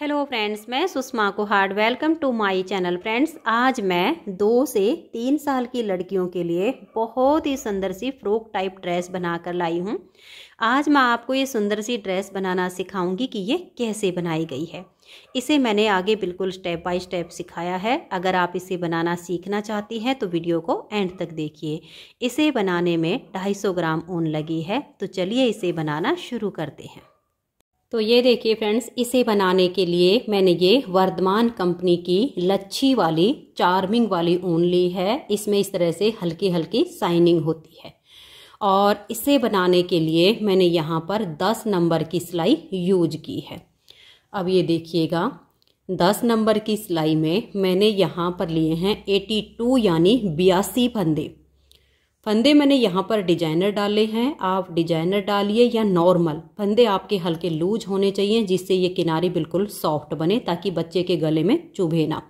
Hello friends, मैं Sushma Kuhad. Welcome to my channel. Friends, आज मैं 2 से 3 साल की लड़कियों के लिए बहुत ही सुंदर सी फ्रॉक टाइप ड्रेस बनाकर लाई हूँ। आज मैं आपको ये सुंदर सी ड्रेस बनाना सिखाऊंगी कि ये कैसे बनाई गई है। इसे मैंने आगे बिल्कुल स्टेप बाय स्टेप सिखाया है। अगर आप इसे बनाना सीखना चाहती हैं तो वीडियो को एंड तक देखिए। इसे बनाने में 250 ग्राम ऊन लगी है। तो चलिए इसे बनाना शुरू करते हैं। तो ये देखिए फ्रेंड्स, इसे बनाने के लिए मैंने ये वर्धमान कंपनी की लच्छी वाली चार्मिंग वाली ऊन ली है। इसमें इस तरह से हल्की हल्की शाइनिंग होती है। और इसे बनाने के लिए मैंने यहाँ पर 10 नंबर की सिलाई यूज की है। अब ये देखिएगा, 10 नंबर की सिलाई में मैंने यहाँ पर लिए हैं 82 यानी 82 फंदे मैंने यहाँ पर डिजाइनर डाले हैं। आप डिजाइनर डालिए या नॉर्मल फंदे, आपके हल्के लूज होने चाहिए जिससे ये किनारी बिल्कुल सॉफ्ट बने, ताकि बच्चे के गले में चुभे ना।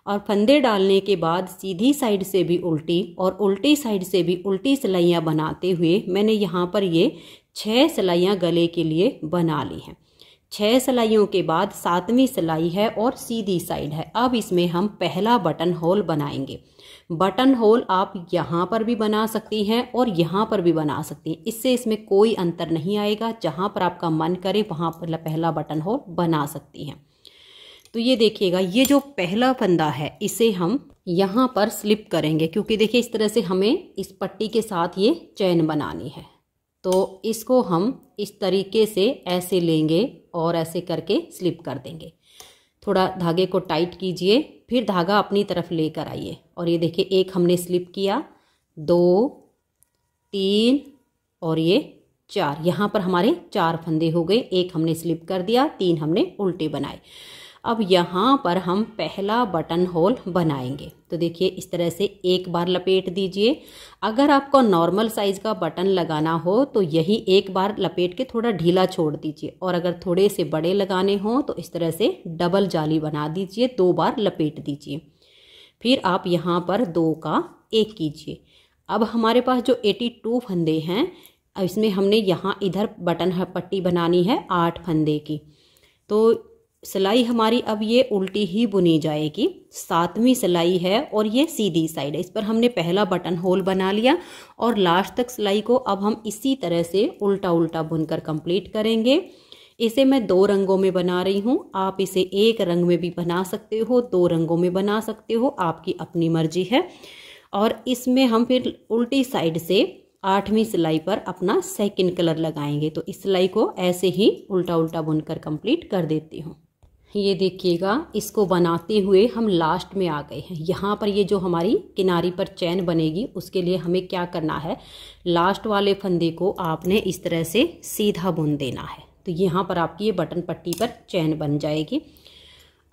और फंदे डालने के बाद सीधी साइड से भी उल्टी और उल्टी साइड से भी उल्टी सिलाइयाँ बनाते हुए मैंने यहाँ पर ये 6 सिलाइयाँ गले के लिए बना ली हैं। 6 सिलाइयों के बाद 7वीं सिलाई है और सीधी साइड है। अब इसमें हम पहला बटन होल बनाएंगे। बटन होल आप यहाँ पर भी बना सकती हैं और यहाँ पर भी बना सकती हैं। इससे इसमें कोई अंतर नहीं आएगा। जहाँ पर आपका मन करे वहाँ पर पहला बटन होल बना सकती हैं। तो ये देखिएगा, ये जो पहला फंदा है इसे हम यहाँ पर स्लिप करेंगे, क्योंकि देखिए इस तरह से हमें इस पट्टी के साथ ये चैन बनानी है। तो इसको हम इस तरीके से ऐसे लेंगे और ऐसे करके स्लिप कर देंगे। थोड़ा धागे को टाइट कीजिए, फिर धागा अपनी तरफ लेकर आइए। और ये देखिए, एक हमने स्लिप किया, 2, 3 और ये 4। यहाँ पर हमारे 4 फंदे हो गए। एक हमने स्लिप कर दिया, 3 हमने उल्टे बनाए। अब यहाँ पर हम पहला बटन होल बनाएंगे। तो देखिए इस तरह से एक बार लपेट दीजिए। अगर आपको नॉर्मल साइज का बटन लगाना हो तो यही एक बार लपेट के थोड़ा ढीला छोड़ दीजिए, और अगर थोड़े से बड़े लगाने हो तो इस तरह से डबल जाली बना दीजिए, 2 बार लपेट दीजिए। फिर आप यहाँ पर 2 का 1 कीजिए। अब हमारे पास जो 82 फंदे हैं, इसमें हमने यहाँ इधर बटन पट्टी बनानी है 8 फंदे की। तो सिलाई हमारी अब ये उल्टी ही बुनी जाएगी। 7वीं सिलाई है और ये सीधी साइड है। इस पर हमने पहला बटन होल बना लिया और लास्ट तक सिलाई को अब हम इसी तरह से उल्टा उल्टा बुनकर कंप्लीट करेंगे। इसे मैं 2 रंगों में बना रही हूँ। आप इसे एक रंग में भी बना सकते हो, 2 रंगों में बना सकते हो, आपकी अपनी मर्जी है। और इसमें हम फिर उल्टी साइड से 8वीं सिलाई पर अपना सेकंड कलर लगाएंगे। तो इस सिलाई को ऐसे ही उल्टा उल्टा बुनकर कंप्लीट कर देती हूँ। ये देखिएगा, इसको बनाते हुए हम लास्ट में आ गए हैं। यहाँ पर ये जो हमारी किनारी पर चैन बनेगी, उसके लिए हमें क्या करना है, लास्ट वाले फंदे को आपने इस तरह से सीधा बुन देना है। तो यहाँ पर आपकी ये बटन पट्टी पर चैन बन जाएगी।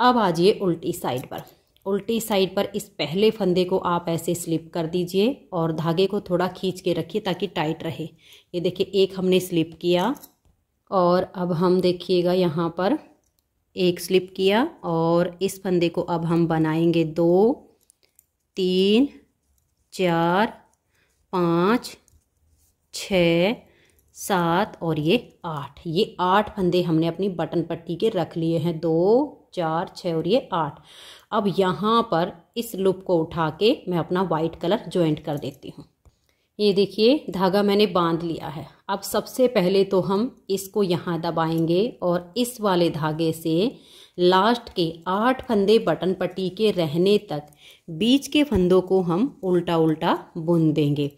अब आ जाइए उल्टी साइड पर। उल्टी साइड पर इस पहले फंदे को आप ऐसे स्लिप कर दीजिए और धागे को थोड़ा खींच के रखिए ताकि टाइट रहे। ये देखिए, एक हमने स्लिप किया और अब हम देखिएगा यहाँ पर एक स्लिप किया और इस फंदे को अब हम बनाएंगे 2, 3, 4, 5, 6, 7 और ये 8। ये 8 फंदे हमने अपनी बटन पट्टी के रख लिए हैं। 2, 4, 6 और ये 8। अब यहाँ पर इस लूप को उठा के मैं अपना वाइट कलर ज्वाइंट कर देती हूँ। ये देखिए, धागा मैंने बांध लिया है। अब सबसे पहले तो हम इसको यहाँ दबाएंगे और इस वाले धागे से लास्ट के 8 फंदे बटन पट्टी के रहने तक बीच के फंदों को हम उल्टा उल्टा बुन देंगे,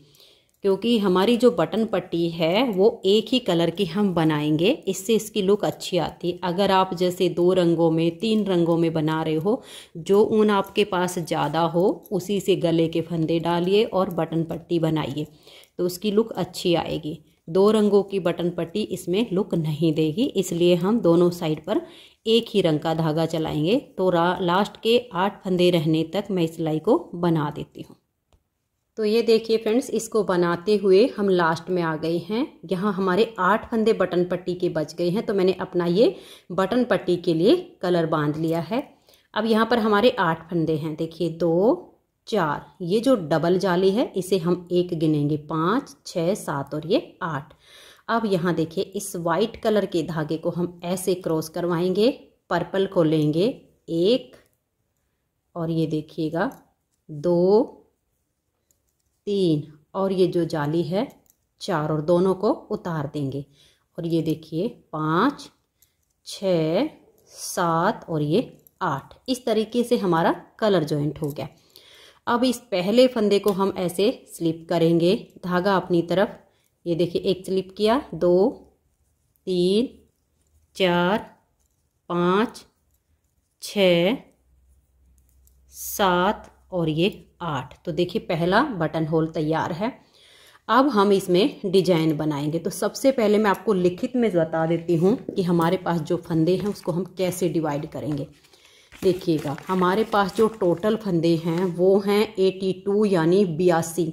क्योंकि हमारी जो बटन पट्टी है वो एक ही कलर की हम बनाएंगे। इससे इसकी लुक अच्छी आती है। अगर आप जैसे 2 रंगों में 3 रंगों में बना रहे हो, जो ऊन आपके पास ज़्यादा हो उसी से गले के फंदे डालिए और बटन पट्टी बनाइए, तो उसकी लुक अच्छी आएगी। 2 रंगों की बटन पट्टी इसमें लुक नहीं देगी, इसलिए हम दोनों साइड पर एक ही रंग का धागा चलाएंगे। तो लास्ट के 8 फंदे रहने तक मैं इस सिलाई को बना देती हूँ। तो ये देखिए फ्रेंड्स, इसको बनाते हुए हम लास्ट में आ गए हैं। यहाँ हमारे 8 फंदे बटन पट्टी के बच गए हैं। तो मैंने अपना ये बटन पट्टी के लिए कलर बांध लिया है। अब यहाँ पर हमारे 8 फंदे हैं। देखिए 2, 4, ये जो डबल जाली है इसे हम 1 गिनेंगे, 5, 6, 7 और ये 8। अब यहाँ देखिए, इस वाइट कलर के धागे को हम ऐसे क्रॉस करवाएंगे पर्पल को लेंगे 1 और ये देखिएगा 2 3 और ये जो जाली है 4 और दोनों को उतार देंगे। और ये देखिए 5 6 7 और ये 8। इस तरीके से हमारा कलर जॉइंट हो गया। अब इस पहले फंदे को हम ऐसे स्लिप करेंगे, धागा अपनी तरफ, ये देखिए एक स्लिप किया, 2 3 4 5 6 7 और ये 8। तो देखिए पहला बटन होल तैयार है। अब हम इसमें डिजाइन बनाएंगे। तो सबसे पहले मैं आपको लिखित में बता देती हूँ कि हमारे पास जो फंदे हैं उसको हम कैसे डिवाइड करेंगे। देखिएगा हमारे पास जो टोटल फंदे हैं वो हैं 82 यानी 82।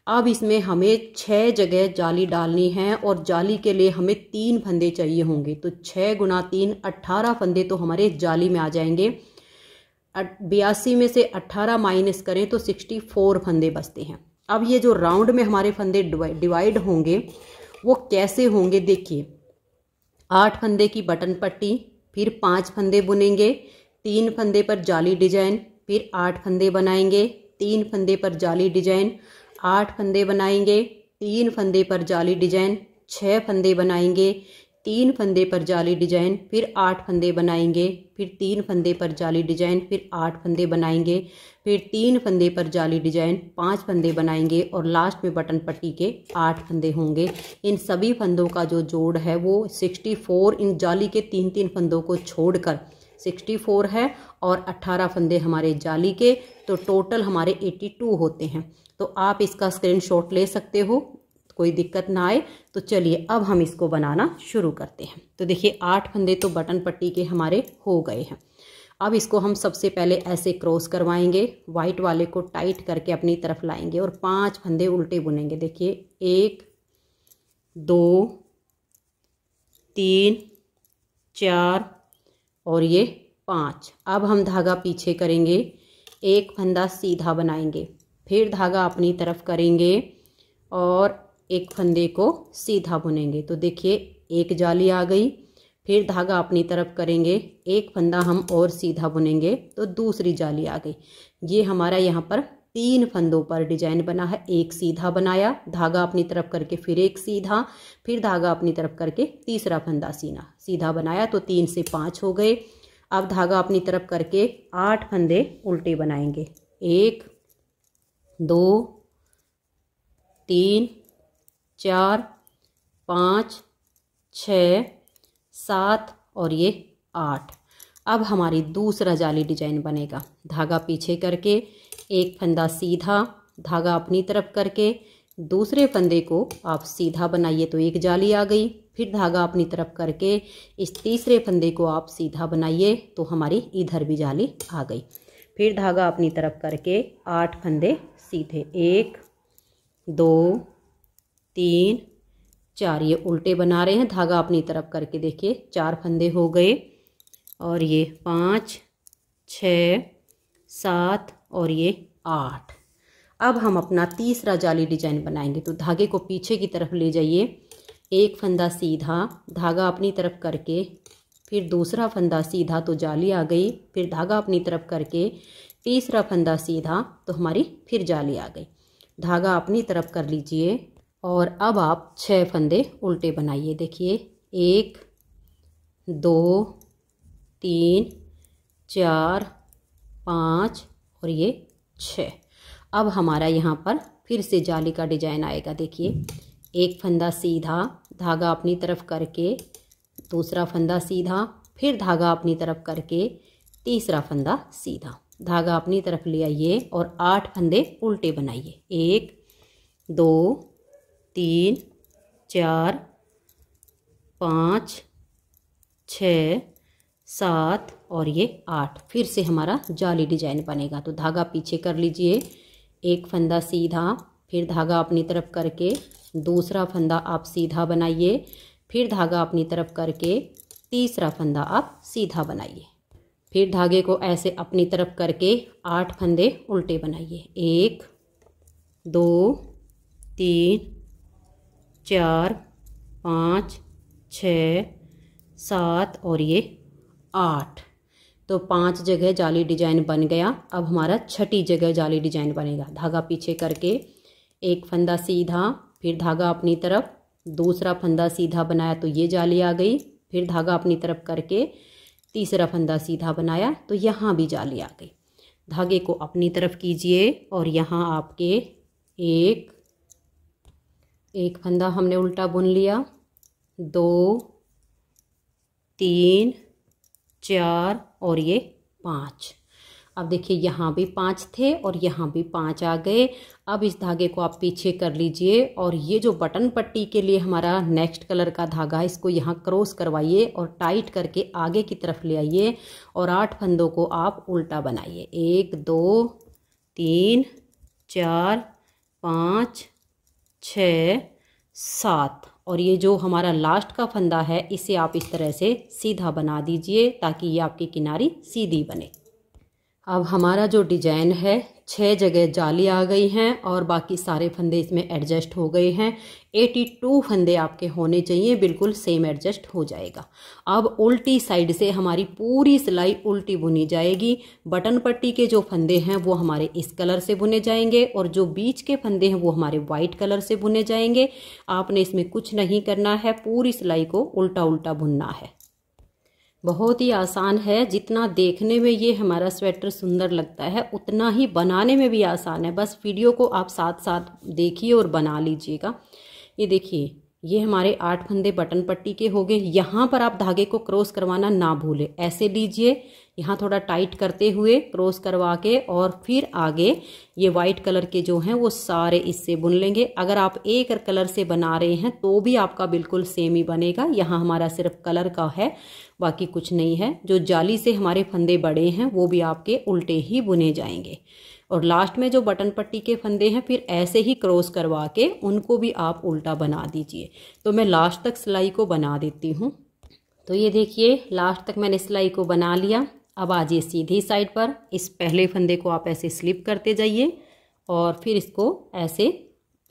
अब इसमें हमें 6 जगह जाली डालनी है और जाली के लिए हमें 3 फंदे चाहिए होंगे। तो 6 गुना 3 18 फंदे तो हमारे जाली में आ जाएंगे। 82 में से 18 माइनस करें तो 64 फंदे बचते हैं। अब ये जो राउंड में हमारे फंदे डिवाइड होंगे वो कैसे होंगे, देखिए 8 फंदे की बटन पट्टी, फिर 5 फंदे बुनेंगे, 3 फंदे पर जाली डिजाइन, फिर 8 फंदे बनाएंगे, 3 फंदे पर जाली डिजाइन, 8 फंदे बनाएंगे, 3 फंदे पर जाली डिजाइन, 6 फंदे बनाएंगे, 3 फंदे पर जाली डिजाइन, फिर 8 फंदे बनाएंगे, फिर 3 फंदे पर जाली डिजाइन, फिर 8 फंदे बनाएंगे, फिर 3 फंदे पर जाली डिजाइन, 5 फंदे बनाएंगे और लास्ट में बटन पट्टी के 8 फंदे होंगे। इन सभी फंदों का जो जोड़ है वो 64, इन जाली के 3-3 फंदों को छोड़कर 64 है और 18 फंदे हमारे जाली के, तो टोटल हमारे 82 होते हैं। तो आप इसका स्क्रीनशॉट ले सकते हो, कोई दिक्कत ना आए। तो चलिए अब हम इसको बनाना शुरू करते हैं। तो देखिए 8 फंदे तो बटन पट्टी के हमारे हो गए हैं। अब इसको हम सबसे पहले ऐसे क्रॉस करवाएंगे, वाइट वाले को टाइट करके अपनी तरफ लाएंगे और 5 फंदे उल्टे बुनेंगे। देखिए 1 2 3 4 और ये 5। अब हम धागा पीछे करेंगे, एक फंदा सीधा बनाएंगे, फिर धागा अपनी तरफ करेंगे और एक फंदे को सीधा बुनेंगे। तो देखिए एक जाली आ गई, फिर धागा अपनी तरफ करेंगे, एक फंदा हम और सीधा बुनेंगे तो दूसरी जाली आ गई। ये हमारा यहाँ पर 3 फंदों पर डिजाइन बना है। एक सीधा बनाया, धागा अपनी तरफ करके फिर एक सीधा, फिर धागा अपनी तरफ करके तीसरा फंदा सीधा बनाया, तो 3 से 5 हो गए। अब धागा अपनी तरफ करके 8 फंदे उल्टे बनाएंगे, 1 2 3 4 5 6 7 और ये 8। अब हमारी दूसरा जाली डिजाइन बनेगा, धागा पीछे करके एक फंदा सीधा, धागा अपनी तरफ करके दूसरे फंदे को आप सीधा बनाइए तो एक जाली आ गई, फिर धागा अपनी तरफ करके इस तीसरे फंदे को आप सीधा बनाइए तो हमारी इधर भी जाली आ गई। फिर धागा अपनी तरफ करके 8 फंदे सीधे, 1 2 3 4, ये उल्टे बना रहे हैं, धागा अपनी तरफ करके देखिए 4 फंदे हो गए और ये 5 6 7 और ये 8। अब हम अपना तीसरा जाली डिजाइन बनाएंगे। तो धागे को पीछे की तरफ ले जाइए, एक फंदा सीधा, धागा अपनी तरफ करके फिर दूसरा फंदा सीधा तो जाली आ गई, फिर धागा अपनी तरफ करके तीसरा फंदा सीधा तो हमारी फिर जाली आ गई। धागा अपनी तरफ कर लीजिए और अब आप 6 फंदे उल्टे बनाइए। देखिए 1 2 3 4 5 और ये 6। अब हमारा यहाँ पर फिर से जाली का डिजाइन आएगा। देखिए एक फंदा सीधा, धागा अपनी तरफ करके दूसरा फंदा सीधा, फिर धागा अपनी तरफ करके तीसरा फंदा सीधा, धागा अपनी तरफ ले आइए और 8 फंदे उल्टे बनाइए, 1 2 3 4 5 6 7 और ये 8। फिर से हमारा जाली डिजाइन बनेगा। तो धागा पीछे कर लीजिए, एक फंदा सीधा, फिर धागा अपनी तरफ करके दूसरा फंदा आप सीधा बनाइए, फिर धागा अपनी तरफ करके तीसरा फंदा आप सीधा बनाइए, फिर धागे को ऐसे अपनी तरफ करके 8 फंदे उल्टे बनाइए, 1 2 3 4 5 6 7 और ये 8। तो 5 जगह जाली डिजाइन बन गया। अब हमारा 6ठी जगह जाली डिजाइन बनेगा। धागा पीछे करके एक फंदा सीधा, फिर धागा अपनी तरफ, दूसरा फंदा सीधा बनाया तो ये जाली आ गई, फिर धागा अपनी तरफ करके तीसरा फंदा सीधा बनाया तो यहाँ भी जाली आ गई। धागे को अपनी तरफ कीजिए और यहाँ आपके एक फंदा हमने उल्टा बुन लिया, 2 3 4 और ये 5। अब देखिए यहाँ भी 5 थे और यहाँ भी 5 आ गए। अब इस धागे को आप पीछे कर लीजिए और ये जो बटन पट्टी के लिए हमारा नेक्स्ट कलर का धागा है इसको यहाँ क्रॉस करवाइए और टाइट करके आगे की तरफ ले आइए और 8 फंदों को आप उल्टा बनाइए। 1 2 3 4 5 6 7 और ये जो हमारा लास्ट का फंदा है इसे आप इस तरह से सीधा बना दीजिए ताकि ये आपकी किनारी सीधी बने। अब हमारा जो डिजाइन है 6 जगह जाली आ गई हैं और बाकी सारे फंदे इसमें एडजस्ट हो गए हैं। 82 फंदे आपके होने चाहिए, बिल्कुल सेम एडजस्ट हो जाएगा। अब उल्टी साइड से हमारी पूरी सिलाई उल्टी बुनी जाएगी। बटन पट्टी के जो फंदे हैं वो हमारे इस कलर से बुने जाएंगे और जो बीच के फंदे हैं वो हमारे वाइट कलर से बुने जाएंगे। आपने इसमें कुछ नहीं करना है, पूरी सिलाई को उल्टा उल्टा बुनना है। बहुत ही आसान है। जितना देखने में ये हमारा स्वेटर सुंदर लगता है उतना ही बनाने में भी आसान है। बस वीडियो को आप साथ साथ देखिए और बना लीजिएगा। ये देखिए ये हमारे 8 फंदे बटन पट्टी के हो गए। यहाँ पर आप धागे को क्रॉस करवाना ना भूलें। ऐसे लीजिए, यहाँ थोड़ा टाइट करते हुए क्रॉस करवा के और फिर आगे ये वाइट कलर के जो हैं वो सारे इससे बुन लेंगे। अगर आप एक कलर से बना रहे हैं तो भी आपका बिल्कुल सेम ही बनेगा। यहाँ हमारा सिर्फ कलर का है, बाकी कुछ नहीं है। जो जाली से हमारे फंदे बड़े हैं वो भी आपके उल्टे ही बुने जाएंगे और लास्ट में जो बटन पट्टी के फंदे हैं फिर ऐसे ही क्रॉस करवा के उनको भी आप उल्टा बना दीजिए। तो मैं लास्ट तक सिलाई को बना देती हूँ। तो ये देखिए लास्ट तक मैंने सिलाई को बना लिया। अब आ जाइए सीधी साइड पर। इस पहले फंदे को आप ऐसे स्लिप करते जाइए और फिर इसको ऐसे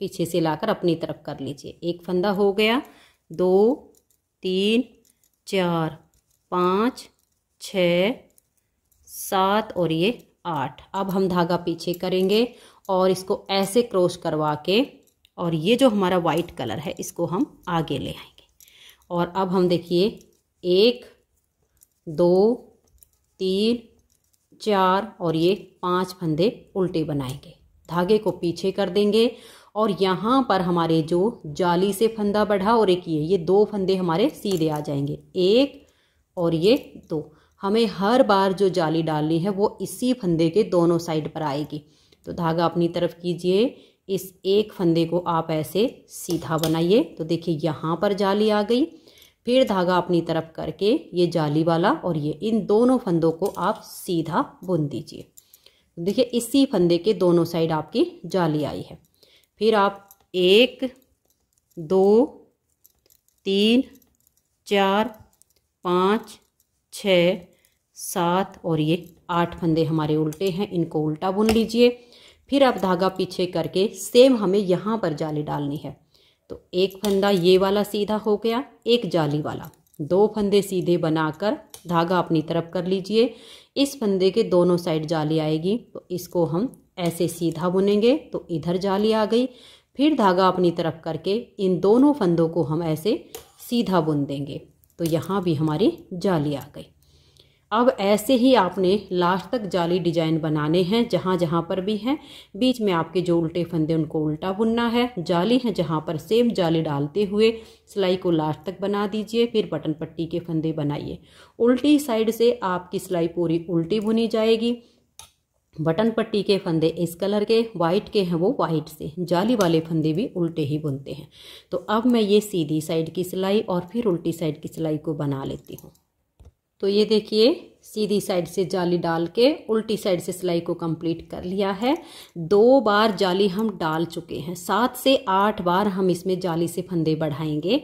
पीछे से लाकर अपनी तरफ कर लीजिए। एक फंदा हो गया, 2 3 4 5 6 7 और ये 8। अब हम धागा पीछे करेंगे और इसको ऐसे क्रॉस करवा के और ये जो हमारा वाइट कलर है इसको हम आगे ले आएंगे। और अब हम देखिए 1 2 3 4 और ये 5 फंदे उल्टे बनाएंगे। धागे को पीछे कर देंगे और यहाँ पर हमारे जो जाली से फंदा बढ़ा और एक ये 2 फंदे हमारे सीधे आ जाएंगे। 1 और ये 2। हमें हर बार जो जाली डालनी है वो इसी फंदे के दोनों साइड पर आएगी। तो धागा अपनी तरफ कीजिए, इस एक फंदे को आप ऐसे सीधा बनाइए। तो देखिए यहाँ पर जाली आ गई। फिर धागा अपनी तरफ करके ये जाली वाला और ये इन दोनों फंदों को आप सीधा बुन दीजिए। देखिए इसी फंदे के दोनों साइड आपकी जाली आई है। फिर आप 1 2 3 4 5 6 7 और ये 8 फंदे हमारे उल्टे हैं, इनको उल्टा बुन लीजिए। फिर आप धागा पीछे करके सेम हमें यहाँ पर जाली डालनी है। तो एक फंदा ये वाला सीधा हो गया, एक जाली वाला, 2 फंदे सीधे बनाकर धागा अपनी तरफ कर लीजिए। इस फंदे के दोनों साइड जाली आएगी तो इसको हम ऐसे सीधा बुनेंगे तो इधर जाली आ गई। फिर धागा अपनी तरफ करके इन दोनों फंदों को हम ऐसे सीधा बुन देंगे तो यहाँ भी हमारी जाली आ गई। अब ऐसे ही आपने लास्ट तक जाली डिजाइन बनाने हैं जहाँ जहाँ पर भी हैं। बीच में आपके जो उल्टे फंदे उनको उल्टा बुनना है। जाली है जहाँ पर सेम जाली डालते हुए सिलाई को लास्ट तक बना दीजिए। फिर बटन पट्टी के फंदे बनाइए। उल्टी साइड से आपकी सिलाई पूरी उल्टी बुनी जाएगी। बटन पट्टी के फंदे इस कलर के, वाइट के हैं वो वाइट से, जाली वाले फंदे भी उल्टे ही बुनते हैं। तो अब मैं ये सीधी साइड की सिलाई और फिर उल्टी साइड की सिलाई को बना लेती हूँ। तो ये देखिए सीधी साइड से जाली डाल के उल्टी साइड से सिलाई को कंप्लीट कर लिया है। 2 बार जाली हम डाल चुके हैं, 7 से 8 बार हम इसमें जाली से फंदे बढ़ाएंगे।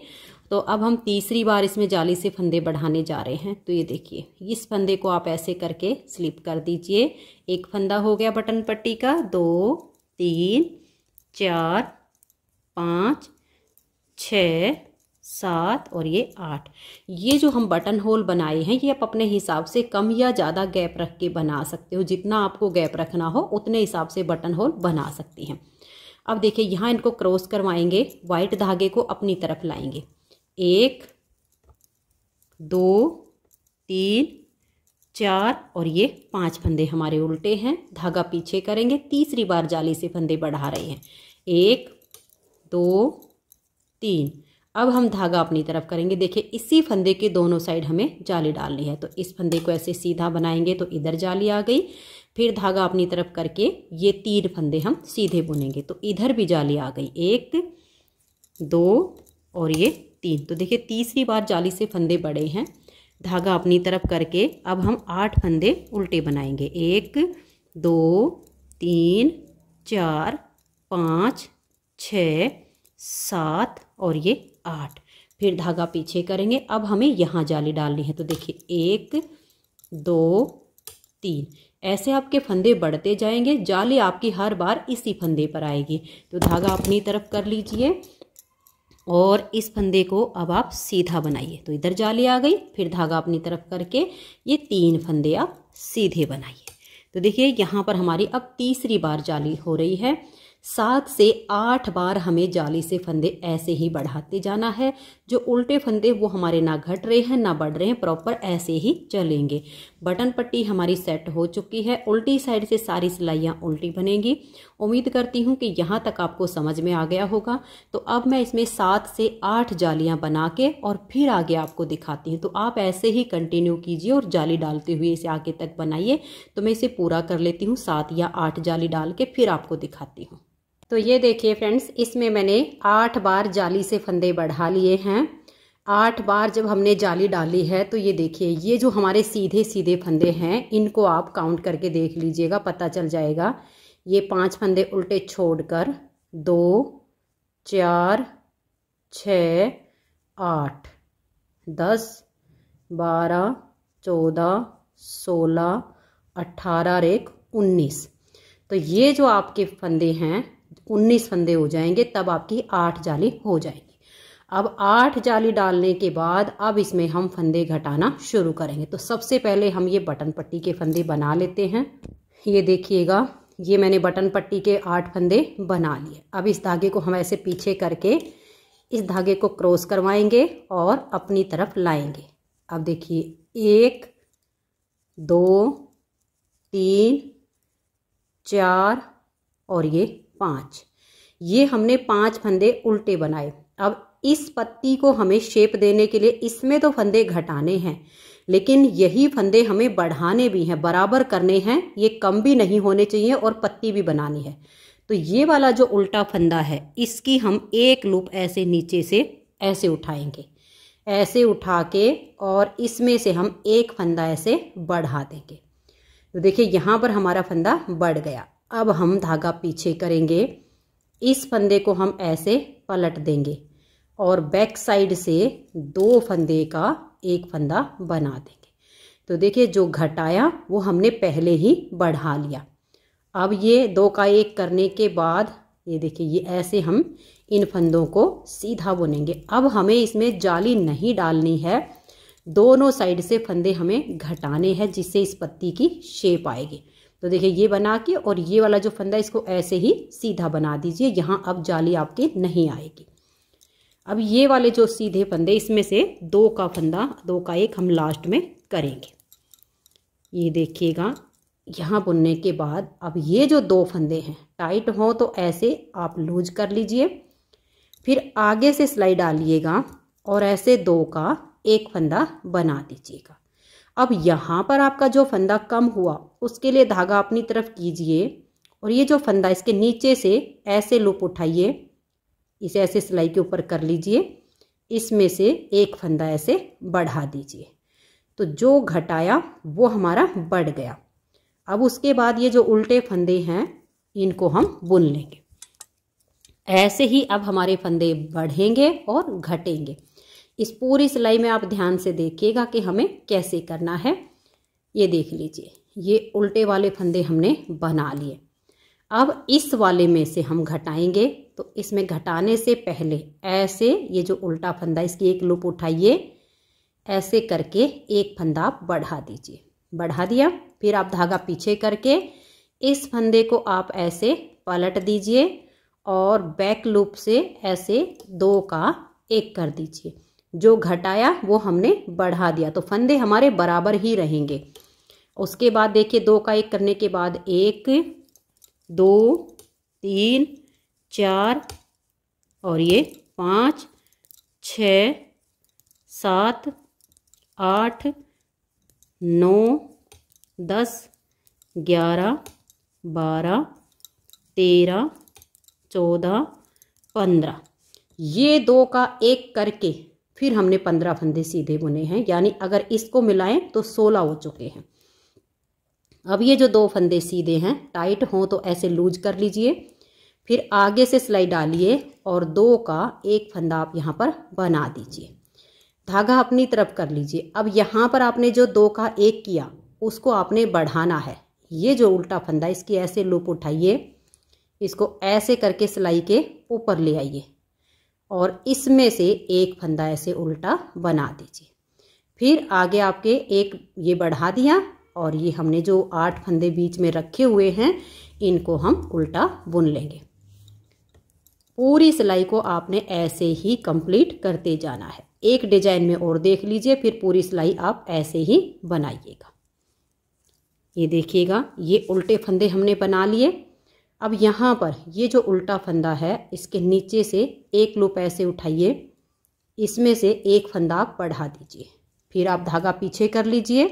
तो अब हम तीसरी बार इसमें जाली से फंदे बढ़ाने जा रहे हैं। तो ये देखिए इस फंदे को आप ऐसे करके स्लिप कर दीजिए। एक फंदा हो गया बटन पट्टी का, 2 3 4 5 6 7 और ये 8। ये जो हम बटन होल बनाए हैं ये आप अपने हिसाब से कम या ज़्यादा गैप रख के बना सकते हो। जितना आपको गैप रखना हो उतने हिसाब से बटन होल बना सकती हैं। अब देखिए यहाँ इनको क्रॉस करवाएंगे, वाइट धागे को अपनी तरफ लाएंगे। 1 2 3 4 और ये 5 फंदे हमारे उल्टे हैं। धागा पीछे करेंगे, तीसरी बार जाली से फंदे बढ़ा रहे हैं। 1 2 3। अब हम धागा अपनी तरफ करेंगे। देखिए इसी फंदे के दोनों साइड हमें जाली डालनी है, तो इस फंदे को ऐसे सीधा बनाएंगे तो इधर जाली आ गई। फिर धागा अपनी तरफ करके ये 3 फंदे हम सीधे बुनेंगे तो इधर भी जाली आ गई। 1 2 और ये 3। तो देखिए तीसरी बार जाली से फंदे बड़े हैं। धागा अपनी तरफ करके अब हम 8 फंदे उल्टे बनाएंगे। 1 2 3 4 5 6 7 और ये 8। फिर धागा पीछे करेंगे। अब हमें यहाँ जाली डालनी है, तो देखिए 1 2 3। ऐसे आपके फंदे बढ़ते जाएंगे, जाली आपकी हर बार इसी फंदे पर आएगी। तो धागा अपनी तरफ कर लीजिए और इस फंदे को अब आप सीधा बनाइए, तो इधर जाली आ गई। फिर धागा अपनी तरफ करके ये 3 फंदे आप सीधे बनाइए। तो देखिए यहाँ पर हमारी अब तीसरी बार जाली हो रही है। 7 से 8 बार हमें जाली से फंदे ऐसे ही बढ़ाते जाना है। जो उल्टे फंदे वो हमारे ना घट रहे हैं ना बढ़ रहे हैं, प्रॉपर ऐसे ही चलेंगे। बटन पट्टी हमारी सेट हो चुकी है। उल्टी साइड से सारी सिलाइयाँ उल्टी बनेंगी। उम्मीद करती हूँ कि यहाँ तक आपको समझ में आ गया होगा। तो अब मैं इसमें 7 से 8 जालियाँ बना के और फिर आगे आपको दिखाती हूँ। तो आप ऐसे ही कंटिन्यू कीजिए और जाली डालते हुए इसे आगे तक बनाइए। तो मैं इसे पूरा कर लेती हूँ, 7 या 8 जाली डाल के फिर आपको दिखाती हूँ। तो ये देखिए फ्रेंड्स, इसमें मैंने 8 बार जाली से फंदे बढ़ा लिए हैं। 8 बार जब हमने जाली डाली है तो ये देखिए ये जो हमारे सीधे सीधे फंदे हैं इनको आप काउंट करके देख लीजिएगा, पता चल जाएगा। ये 5 फंदे उल्टे छोड़कर 2 4 6 8 10 12 14 16 18 और 1 19। तो ये जो आपके फंदे हैं 19 फंदे हो जाएंगे, तब आपकी 8 जाली हो जाएंगी। अब 8 जाली डालने के बाद अब इसमें हम फंदे घटाना शुरू करेंगे। तो सबसे पहले हम ये बटन पट्टी के फंदे बना लेते हैं। ये देखिएगा, ये मैंने बटन पट्टी के 8 फंदे बना लिए। अब इस धागे को हम ऐसे पीछे करके इस धागे को क्रॉस करवाएंगे और अपनी तरफ लाएंगे। अब देखिए 1 2 3 4 और ये 5। ये हमने 5 फंदे उल्टे बनाए। अब इस पत्ती को हमें शेप देने के लिए इसमें तो फंदे घटाने हैं, लेकिन यही फंदे हमें बढ़ाने भी हैं, बराबर करने हैं। ये कम भी नहीं होने चाहिए और पत्ती भी बनानी है। तो ये वाला जो उल्टा फंदा है इसकी हम एक लूप ऐसे नीचे से ऐसे उठाएंगे, ऐसे उठा के और इसमें से हम एक फंदा ऐसे बढ़ा देंगे। तो देखिए यहाँ पर हमारा फंदा बढ़ गया। अब हम धागा पीछे करेंगे, इस फंदे को हम ऐसे पलट देंगे और बैक साइड से 2 फंदे का एक फंदा बना देंगे। तो देखिए जो घटाया वो हमने पहले ही बढ़ा लिया। अब ये 2 का 1 करने के बाद ये देखिए ये ऐसे हम इन फंदों को सीधा बुनेंगे। अब हमें इसमें जाली नहीं डालनी है, दोनों साइड से फंदे हमें घटाने हैं जिससे इस पत्ती की शेप आएगी। तो देखिए ये बना के और ये वाला जो फंदा इसको ऐसे ही सीधा बना दीजिए। यहाँ अब जाली आपकी नहीं आएगी। अब ये वाले जो सीधे फंदे इसमें से 2 का फंदा 2 का 1 हम लास्ट में करेंगे। ये देखिएगा यहाँ बुनने के बाद अब ये जो 2 फंदे हैं टाइट हो तो ऐसे आप लूज कर लीजिए, फिर आगे से सिलाई डालिएगा और ऐसे 2 का 1 फंदा बना दीजिएगा। अब यहाँ पर आपका जो फंदा कम हुआ उसके लिए धागा अपनी तरफ कीजिए और ये जो फंदा इसके नीचे से ऐसे लूप उठाइए, इसे ऐसे सिलाई के ऊपर कर लीजिए, इसमें से 1 फंदा ऐसे बढ़ा दीजिए। तो जो घटाया वो हमारा बढ़ गया। अब उसके बाद ये जो उल्टे फंदे हैं इनको हम बुन लेंगे। ऐसे ही अब हमारे फंदे बढ़ेंगे और घटेंगे। इस पूरी सिलाई में आप ध्यान से देखिएगा कि हमें कैसे करना है। ये देख लीजिए ये उल्टे वाले फंदे हमने बना लिए। अब इस वाले में से हम घटाएंगे तो इसमें घटाने से पहले ऐसे ये जो उल्टा फंदा इसकी एक लूप उठाइए, ऐसे करके एक फंदा आप बढ़ा दीजिए। बढ़ा दिया, फिर आप धागा पीछे करके इस फंदे को आप ऐसे पलट दीजिए और बैक लूप से ऐसे 2 का 1 कर दीजिए। जो घटाया वो हमने बढ़ा दिया, तो फंदे हमारे बराबर ही रहेंगे। उसके बाद देखिए 2 का 1 करने के बाद 1 2 3 4 और ये 5 6 7 8 9 10 11 12 13 14 15। ये 2 का 1 करके फिर हमने 15 फंदे सीधे बुने हैं, यानी अगर इसको मिलाएं तो 16 हो चुके हैं। अब ये जो 2 फंदे सीधे हैं, टाइट हों तो ऐसे लूज कर लीजिए, फिर आगे से सिलाई डालिए और 2 का 1 फंदा आप यहाँ पर बना दीजिए। धागा अपनी तरफ कर लीजिए। अब यहाँ पर आपने जो 2 का 1 किया उसको आपने बढ़ाना है। ये जो उल्टा फंदा इसकी ऐसे लूप उठाइए, इसको ऐसे करके सिलाई के ऊपर ले आइए और इसमें से 1 फंदा ऐसे उल्टा बना दीजिए। फिर आगे आपके 1 ये बढ़ा दिया और ये हमने जो 8 फंदे बीच में रखे हुए हैं इनको हम उल्टा बुन लेंगे। पूरी सिलाई को आपने ऐसे ही कंप्लीट करते जाना है। एक डिजाइन में और देख लीजिए, फिर पूरी सिलाई आप ऐसे ही बनाइएगा। ये देखिएगा, ये उल्टे फंदे हमने बना लिए। अब यहाँ पर ये जो उल्टा फंदा है इसके नीचे से 1 लूप ऐसे उठाइए, इसमें से 1 फंदा आप बढ़ा दीजिए, फिर आप धागा पीछे कर लीजिए।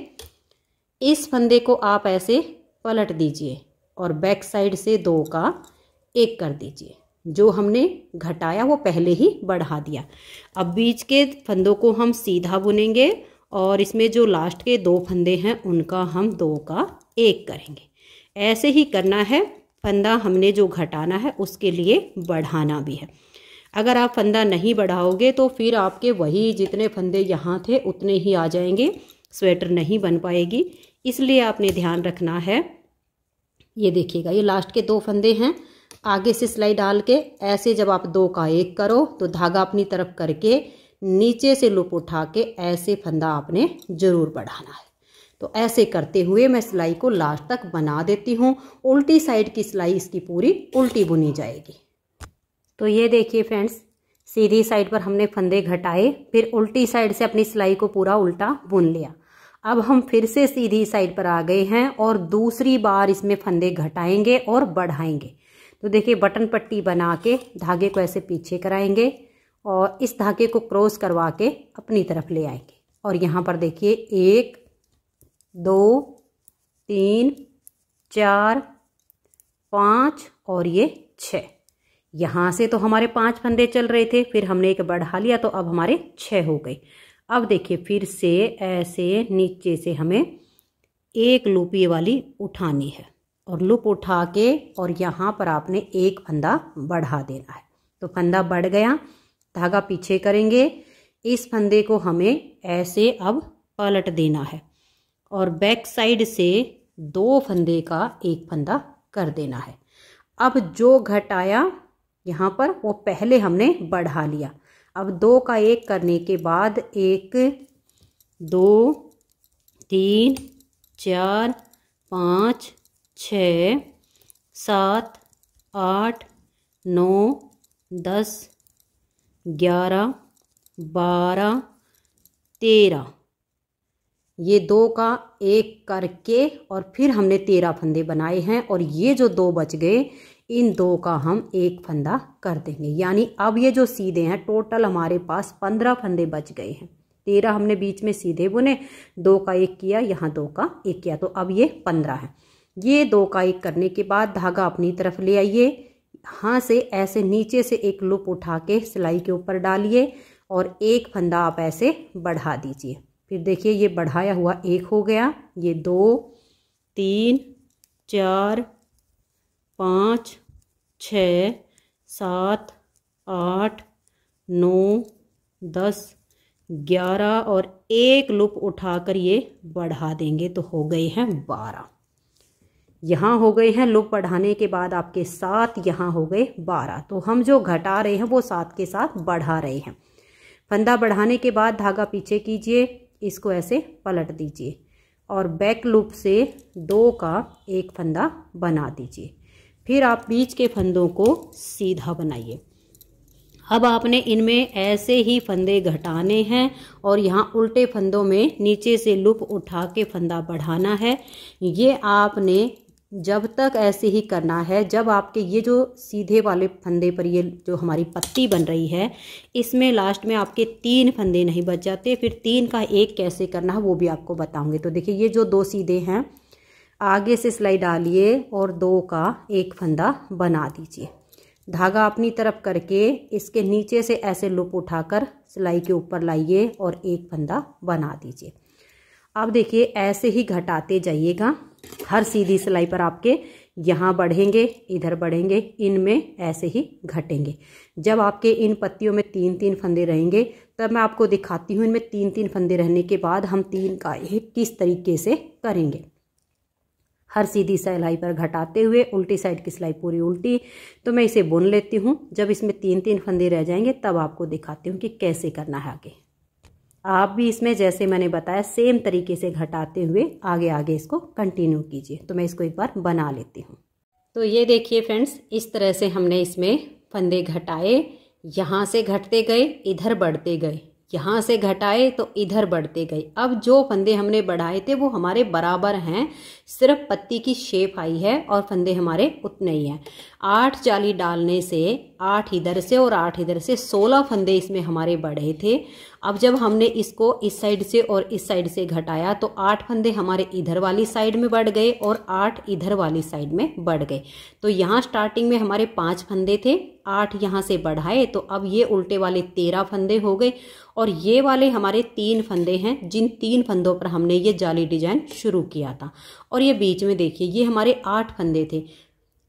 इस फंदे को आप ऐसे पलट दीजिए और बैक साइड से 2 का 1 कर दीजिए। जो हमने घटाया वो पहले ही बढ़ा दिया। अब बीच के फंदों को हम सीधा बुनेंगे और इसमें जो लास्ट के 2 फंदे हैं उनका हम 2 का 1 करेंगे। ऐसे ही करना है। फंदा हमने जो घटाना है उसके लिए बढ़ाना भी है। अगर आप फंदा नहीं बढ़ाओगे तो फिर आपके वही जितने फंदे यहाँ थे उतने ही आ जाएंगे, स्वेटर नहीं बन पाएगी। इसलिए आपने ध्यान रखना है। ये देखिएगा, ये लास्ट के 2 फंदे हैं। आगे से सिलाई डाल के ऐसे जब आप 2 का 1 करो तो धागा अपनी तरफ करके नीचे से लूप उठा के ऐसे फंदा आपने जरूर बढ़ाना है। तो ऐसे करते हुए मैं सिलाई को लास्ट तक बना देती हूँ। उल्टी साइड की सिलाई इसकी पूरी उल्टी बुनी जाएगी। तो ये देखिए फ्रेंड्स, सीधी साइड पर हमने फंदे घटाए, फिर उल्टी साइड से अपनी सिलाई को पूरा उल्टा बुन लिया। अब हम फिर से सीधी साइड पर आ गए हैं और दूसरी बार इसमें फंदे घटाएंगे और बढ़ाएंगे। तो देखिए, बटन पट्टी बना के धागे को ऐसे पीछे कराएंगे और इस धागे को क्रॉस करवा के अपनी तरफ ले आएंगे। और यहाँ पर देखिए 1 2 3 4 5 और ये 6। यहाँ से तो हमारे 5 फंदे चल रहे थे, फिर हमने 1 बढ़ा लिया तो अब हमारे 6 हो गए। अब देखिए फिर से ऐसे नीचे से हमें 1 लूप ये वाली उठानी है और लूप उठा के और यहाँ पर आपने 1 फंदा बढ़ा देना है। तो फंदा बढ़ गया, धागा पीछे करेंगे, इस फंदे को हमें ऐसे अब पलट देना है और बैक साइड से 2 फंदे का 1 फंदा कर देना है। अब जो घटाया यहाँ पर वो पहले हमने बढ़ा लिया। अब 2 का 1 करने के बाद 1 2 3 4 5 6 7 8 9 10 11 12 13, ये 2 का 1 करके और फिर हमने 13 फंदे बनाए हैं और ये जो 2 बच गए इन 2 का हम 1 फंदा कर देंगे। यानी अब ये जो सीधे हैं टोटल हमारे पास 15 फंदे बच गए हैं। 13 हमने बीच में सीधे बुने, 2 का 1 किया, यहाँ 2 का 1 किया, तो अब ये 15 है। ये 2 का 1 करने के बाद धागा अपनी तरफ ले आइए, यहाँ से ऐसे नीचे से 1 लूप उठा के सिलाई के ऊपर डालिए और 1 फंदा आप ऐसे बढ़ा दीजिए। फिर देखिए ये बढ़ाया हुआ 1 हो गया, ये 2 3 4 5 6 7 8 9 10 11 और 1 लूप उठाकर ये बढ़ा देंगे तो हो गए हैं 12। यहाँ हो गए हैं लूप बढ़ाने के बाद आपके 7, यहाँ हो गए 12। तो हम जो घटा रहे हैं वो 7 के साथ बढ़ा रहे हैं। फंदा बढ़ाने के बाद धागा पीछे कीजिए, इसको ऐसे पलट दीजिए और बैक लूप से 2 का एक फंदा बना दीजिए। फिर आप बीच के फंदों को सीधा बनाइए। अब आपने इनमें ऐसे ही फंदे घटाने हैं और यहाँ उल्टे फंदों में नीचे से लूप उठा के फंदा बढ़ाना है। ये आपने जब तक ऐसे ही करना है जब आपके ये जो सीधे वाले फंदे पर ये जो हमारी पत्ती बन रही है इसमें लास्ट में आपके 3 फंदे नहीं बच जाते। फिर 3 का एक कैसे करना है वो भी आपको बताऊंगी। तो देखिए ये जो 2 सीधे हैं, आगे से सिलाई डालिए और 2 का एक फंदा बना दीजिए। धागा अपनी तरफ करके इसके नीचे से ऐसे लूप उठाकर सिलाई के ऊपर लाइए और एक फंदा बना दीजिए। अब देखिए ऐसे ही घटाते जाइएगा। हर सीधी सिलाई पर आपके यहाँ बढ़ेंगे, इधर बढ़ेंगे, इनमें ऐसे ही घटेंगे। जब आपके इन पत्तियों में 3-3 फंदे रहेंगे तब मैं आपको दिखाती हूँ इनमें 3-3 फंदे रहने के बाद हम 3 का एक किस तरीके से करेंगे। हर सीधी सिलाई पर घटाते हुए उल्टी साइड की सिलाई पूरी उल्टी। तो मैं इसे बुन लेती हूँ। जब इसमें 3-3 फंदे रह जाएंगे तब आपको दिखाती हूँ कि कैसे करना है आगे। आप भी इसमें जैसे मैंने बताया सेम तरीके से घटाते हुए आगे आगे इसको कंटिन्यू कीजिए। तो मैं इसको एक बार बना लेती हूँ। तो ये देखिए फ्रेंड्स, इस तरह से हमने इसमें फंदे घटाए, यहाँ से घटते गए, इधर बढ़ते गए, यहाँ से घटाए तो इधर बढ़ते गए। अब जो फंदे हमने बढ़ाए थे वो हमारे बराबर हैं, सिर्फ पत्ती की शेप आई है और फंदे हमारे उतने ही हैं। 8 जाली डालने से 8 इधर से और 8 इधर से 16 फंदे इसमें हमारे बढ़े थे। अब जब हमने इसको इस साइड से और इस साइड से घटाया तो 8 फंदे हमारे इधर वाली साइड में बढ़ गए और 8 इधर वाली साइड में बढ़ गए। तो यहाँ स्टार्टिंग में हमारे 5 फंदे थे, 8 यहाँ से बढ़ाए तो अब ये उल्टे वाले 13 फंदे हो गए और ये वाले हमारे 3 फंदे हैं जिन 3 फंदों पर हमने ये जाली डिजाइन शुरू किया था। और ये बीच में देखिए ये हमारे 8 फंदे थे,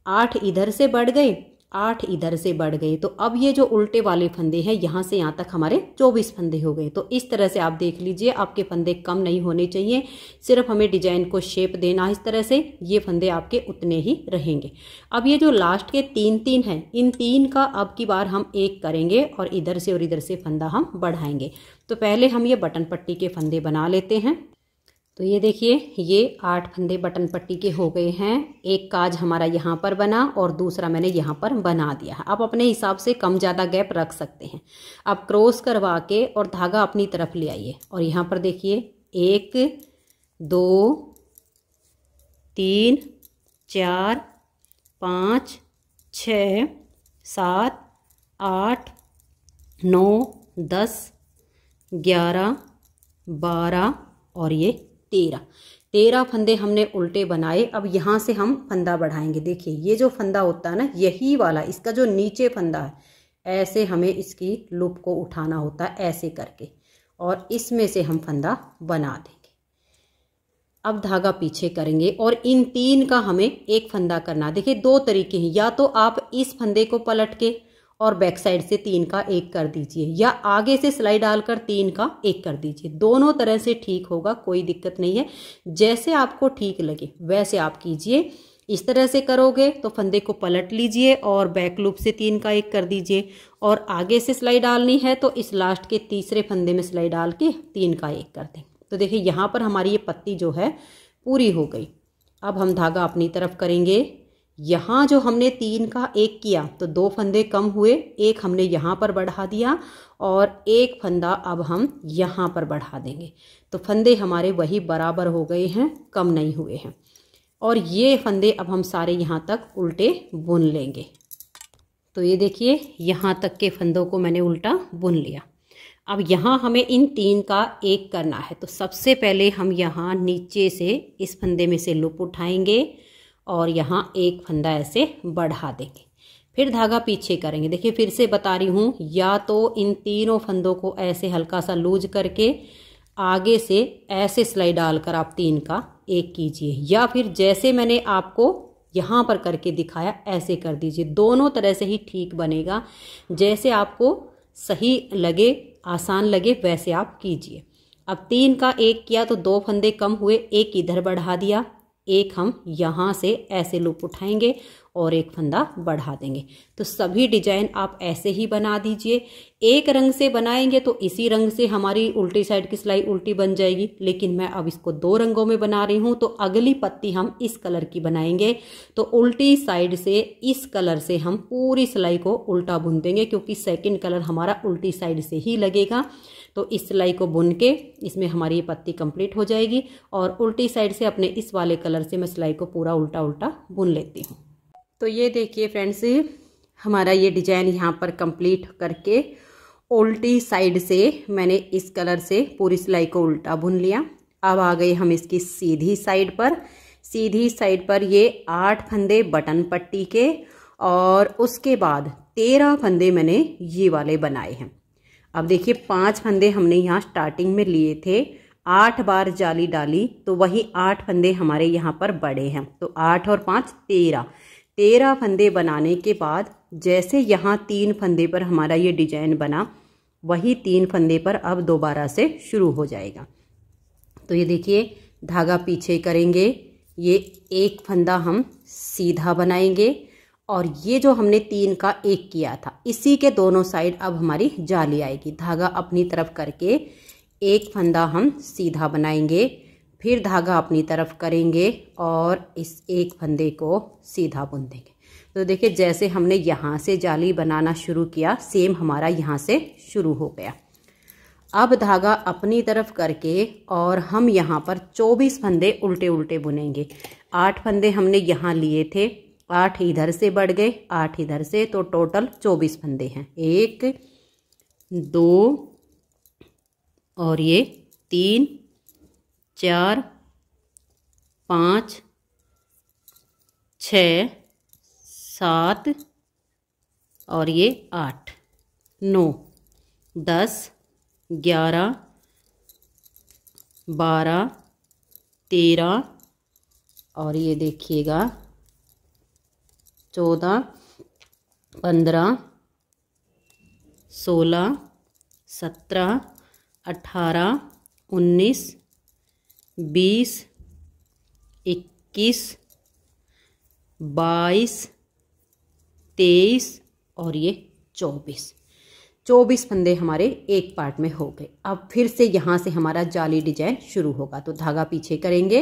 8 इधर से बढ़ गए, 8 इधर से बढ़ गए। तो अब ये जो उल्टे वाले फंदे हैं यहाँ से यहाँ तक हमारे 24 फंदे हो गए। तो इस तरह से आप देख लीजिए, आपके फंदे कम नहीं होने चाहिए, सिर्फ हमें डिजाइन को शेप देना है इस तरह से, ये फंदे आपके उतने ही रहेंगे। अब ये जो लास्ट के 3-3 हैं, इन 3 का अब की बार हम एक करेंगे और इधर से फंदा हम बढ़ाएंगे। तो पहले हम ये बटन पट्टी के फंदे बना लेते हैं। तो ये देखिए ये 8 फंदे बटन पट्टी के हो गए हैं। एक काज हमारा यहाँ पर बना और दूसरा मैंने यहाँ पर बना दिया है। आप अपने हिसाब से कम ज़्यादा गैप रख सकते हैं। अब क्रॉस करवा के और धागा अपनी तरफ ले आइए और यहाँ पर देखिए 1 2 3 4 5 6 7 8 9 10 11 12 और ये 13 फंदे हमने उल्टे बनाए। अब यहाँ से हम फंदा बढ़ाएंगे। देखिए ये जो फंदा होता है ना, यही वाला इसका जो नीचे फंदा है, ऐसे हमें इसकी लूप को उठाना होता है ऐसे करके और इसमें से हम फंदा बना देंगे। अब धागा पीछे करेंगे और इन 3 का हमें एक फंदा करना। देखिए 2 तरीके हैं, या तो आप इस फंदे को पलट के और बैक साइड से 3 का एक कर दीजिए, या आगे से सिलाई डालकर 3 का एक कर दीजिए। दोनों तरह से ठीक होगा, कोई दिक्कत नहीं है। जैसे आपको ठीक लगे वैसे आप कीजिए। इस तरह से करोगे तो फंदे को पलट लीजिए और बैक लूप से 3 का एक कर दीजिए, और आगे से सिलाई डालनी है तो इस लास्ट के तीसरे फंदे में सिलाई डाल के 3 का एक कर दें। तो देखिए यहाँ पर हमारी ये पत्ती जो है पूरी हो गई। अब हम धागा अपनी तरफ करेंगे। यहाँ जो हमने 3 का एक किया तो 2 फंदे कम हुए, एक हमने यहाँ पर बढ़ा दिया और एक फंदा अब हम यहाँ पर बढ़ा देंगे। तो फंदे हमारे वही बराबर हो गए हैं, कम नहीं हुए हैं। और ये फंदे अब हम सारे यहाँ तक उल्टे बुन लेंगे। तो ये देखिए यहाँ तक के फंदों को मैंने उल्टा बुन लिया। अब यहाँ हमें इन 3 का एक करना है। तो सबसे पहले हम यहाँ नीचे से इस फंदे में से लूप उठाएंगे और यहाँ एक फंदा ऐसे बढ़ा देंगे, फिर धागा पीछे करेंगे। देखिए फिर से बता रही हूँ, या तो इन तीनों फंदों को ऐसे हल्का सा लूज करके आगे से ऐसे सिलाई डालकर आप 3 का एक कीजिए, या फिर जैसे मैंने आपको यहाँ पर करके दिखाया ऐसे कर दीजिए। दोनों तरह से ही ठीक बनेगा, जैसे आपको सही लगे, आसान लगे वैसे आप कीजिए। अब 3 का एक किया तो 2 फंदे कम हुए, एक इधर बढ़ा दिया, एक हम यहाँ से ऐसे लूप उठाएंगे और एक फंदा बढ़ा देंगे। तो सभी डिजाइन आप ऐसे ही बना दीजिए। एक रंग से बनाएंगे तो इसी रंग से हमारी उल्टी साइड की सिलाई उल्टी बन जाएगी, लेकिन मैं अब इसको 2 रंगों में बना रही हूँ। तो अगली पत्ती हम इस कलर की बनाएंगे, तो उल्टी साइड से इस कलर से हम पूरी सिलाई को उल्टा बुन देंगे, क्योंकि सेकंड कलर हमारा उल्टी साइड से ही लगेगा। तो इस सिलाई को बुन के इसमें हमारी ये पत्ती कंप्लीट हो जाएगी और उल्टी साइड से अपने इस वाले कलर से मैं सिलाई को पूरा उल्टा उल्टा बुन लेती हूँ। तो ये देखिए फ्रेंड्स, हमारा ये डिजाइन यहाँ पर कंप्लीट करके उल्टी साइड से मैंने इस कलर से पूरी सिलाई को उल्टा बुन लिया। अब आ गए हम इसकी सीधी साइड पर। सीधी साइड पर ये 8 फंदे बटन पट्टी के और उसके बाद 13 फंदे मैंने ये वाले बनाए हैं। अब देखिए 5 फंदे हमने यहाँ स्टार्टिंग में लिए थे, 8 बार जाली डाली तो वही 8 फंदे हमारे यहाँ पर बड़े हैं। तो 8 और 5 13 फंदे बनाने के बाद जैसे यहाँ 3 फंदे पर हमारा ये डिजाइन बना, वही 3 फंदे पर अब दोबारा से शुरू हो जाएगा। तो ये देखिए धागा पीछे करेंगे, ये एक फंदा हम सीधा बनाएंगे और ये जो हमने 3 का 1 किया था इसी के दोनों साइड अब हमारी जाली आएगी। धागा अपनी तरफ करके एक फंदा हम सीधा बनाएंगे, फिर धागा अपनी तरफ करेंगे और इस एक फंदे को सीधा बुन देंगे। तो देखिए जैसे हमने यहाँ से जाली बनाना शुरू किया, सेम हमारा यहाँ से शुरू हो गया। अब धागा अपनी तरफ करके और हम यहाँ पर 24 फंदे उल्टे उल्टे बुनेंगे। 8 फंदे हमने यहाँ लिए थे, 8 इधर से बढ़ गए, 8 इधर से, तो टोटल 24 फंदे हैं। 1 2 और ये 3 4 5 6 7 और ये 8 9 10 11 12 13 और ये देखिएगा 14 15 16 17 18 19 20 21 22 23 और ये 24 फंदे हमारे एक पार्ट में हो गए। अब फिर से यहाँ से हमारा जाली डिजाइन शुरू होगा। तो धागा पीछे करेंगे,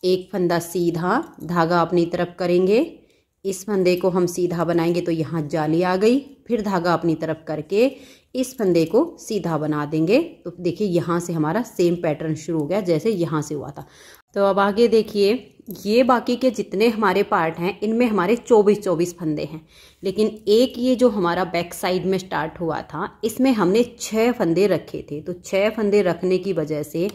एक फंदा सीधा, धागा अपनी तरफ करेंगे, इस फंदे को हम सीधा बनाएंगे तो यहाँ जाली आ गई, फिर धागा अपनी तरफ करके इस फंदे को सीधा बना देंगे। तो देखिए यहाँ से हमारा सेम पैटर्न शुरू हो गया जैसे यहाँ से हुआ था। तो अब आगे देखिए, ये बाकी के जितने हमारे पार्ट हैं इनमें हमारे 24 फंदे हैं, लेकिन एक ये जो हमारा बैक साइड में स्टार्ट हुआ था इसमें हमने 6 फंदे रखे थे। तो 6 फंदे रखने की वजह से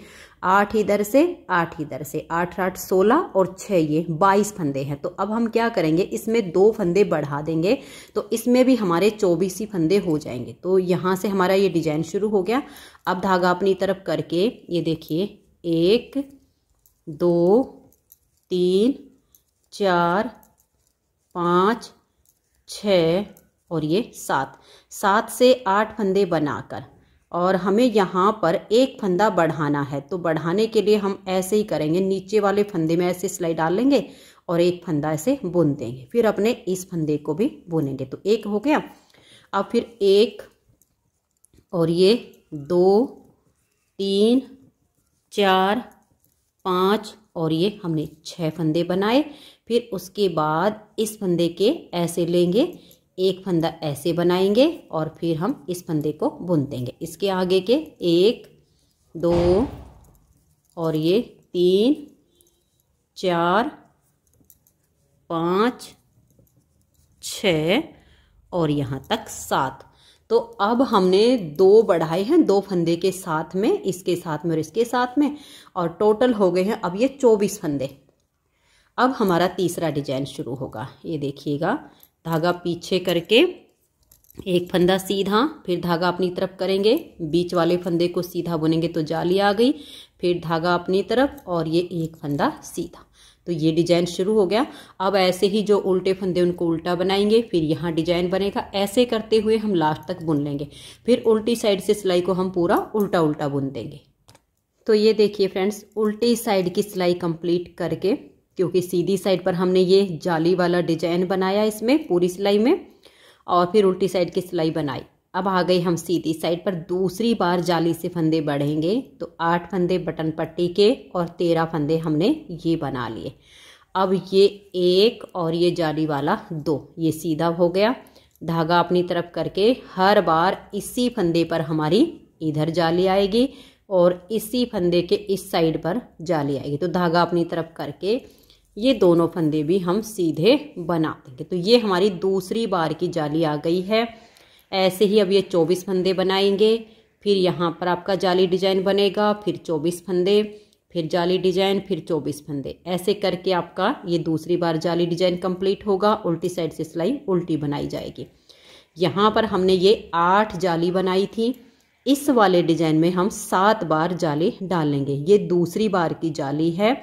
8 इधर से 8 इधर से, 8 8 16 और 6 ये 22 फंदे हैं। तो अब हम क्या करेंगे, इसमें 2 फंदे बढ़ा देंगे तो इसमें भी हमारे 24 ही फंदे हो जाएंगे। तो यहाँ से हमारा ये डिजाइन शुरू हो गया। अब धागा अपनी तरफ करके ये देखिए 1 2 3 4 5 6 और ये 7 से 8 फंदे बनाकर और हमें यहाँ पर एक फंदा बढ़ाना है। तो बढ़ाने के लिए हम ऐसे ही करेंगे, नीचे वाले फंदे में ऐसे सिलाई डाल लेंगे और एक फंदा ऐसे बुन देंगे, फिर अपने इस फंदे को भी बुनेंगे। तो एक हो गया। अब फिर 1 और ये 2 3 4 5 और ये हमने 6 फंदे बनाए। फिर उसके बाद इस फंदे के ऐसे लेंगे, एक फंदा ऐसे बनाएंगे और फिर हम इस फंदे को बुन देंगे। इसके आगे के 1 2 और ये 3 4 5 6 और यहाँ तक 7। तो अब हमने 2 बढ़ाए हैं, 2 फंदे के साथ में, इसके साथ में और इसके साथ में, और टोटल हो गए हैं अब ये 24 फंदे। अब हमारा तीसरा डिजाइन शुरू होगा। ये देखिएगा, धागा पीछे करके एक फंदा सीधा, फिर धागा अपनी तरफ करेंगे, बीच वाले फंदे को सीधा बुनेंगे तो जाली आ गई, फिर धागा अपनी तरफ और ये एक फंदा सीधा। तो ये डिजाइन शुरू हो गया। अब ऐसे ही जो उल्टे फंदे उनको उल्टा बनाएंगे, फिर यहाँ डिजाइन बनेगा। ऐसे करते हुए हम लास्ट तक बुन लेंगे, फिर उल्टी साइड से सिलाई को हम पूरा उल्टा उल्टा बुन देंगे। तो ये देखिए फ्रेंड्स, उल्टी साइड की सिलाई कंप्लीट करके क्योंकि सीधी साइड पर हमने ये जाली वाला डिजाइन बनाया इसमें पूरी सिलाई में, और फिर उल्टी साइड की सिलाई बनाई। अब आ गई हम सीधी साइड पर, दूसरी बार जाली से फंदे बढ़ेंगे तो 8 फंदे बटन पट्टी के और 13 फंदे हमने ये बना लिए। अब ये 1 और ये जाली वाला 2, ये सीधा हो गया। धागा अपनी तरफ करके हर बार इसी फंदे पर हमारी इधर जाली आएगी और इसी फंदे के इस साइड पर जाली आएगी। तो धागा अपनी तरफ करके ये दोनों फंदे भी हम सीधे बना देंगे। तो ये हमारी दूसरी बार की जाली आ गई है। ऐसे ही अब ये 24 फंदे बनाएंगे, फिर यहाँ पर आपका जाली डिजाइन बनेगा, फिर 24 फंदे, फिर जाली डिजाइन, फिर 24 फंदे। ऐसे करके आपका ये दूसरी बार जाली डिजाइन कंप्लीट होगा। उल्टी साइड से सिलाई उल्टी बनाई जाएगी। यहाँ पर हमने ये 8 जाली बनाई थी, इस वाले डिजाइन में हम 7 बार जाली डालेंगे। ये दूसरी बार की जाली है।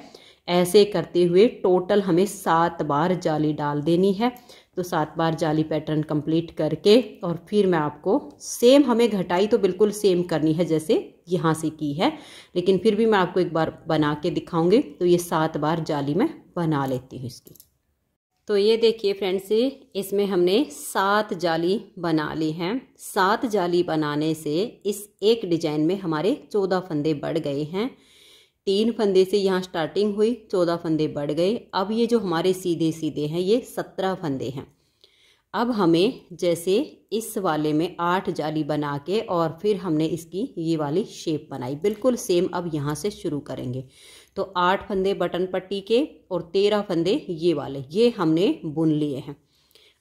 ऐसे करते हुए टोटल हमें 7 बार जाली डाल देनी है। तो 7 बार जाली पैटर्न कंप्लीट करके और फिर मैं आपको सेम, हमें घटाई तो बिल्कुल सेम करनी है जैसे यहाँ से की है, लेकिन फिर भी मैं आपको एक बार बना के दिखाऊंगी। तो ये 7 बार जाली मैं बना लेती हूँ इसकी। तो ये देखिए फ्रेंड्स, इसमें हमने 7 जाली बना ली हैं। 7 जाली बनाने से इस एक डिजाइन में हमारे 14 फंदे बढ़ गए हैं। 3 फंदे से यहाँ स्टार्टिंग हुई, 14 फंदे बढ़ गए। अब ये जो हमारे सीधे सीधे हैं ये 17 फंदे हैं। अब हमें जैसे इस वाले में 8 जाली बना के और फिर हमने इसकी ये वाली शेप बनाई, बिल्कुल सेम अब यहाँ से शुरू करेंगे। तो 8 फंदे बटन पट्टी के और 13 फंदे ये वाले, ये हमने बुन लिए हैं।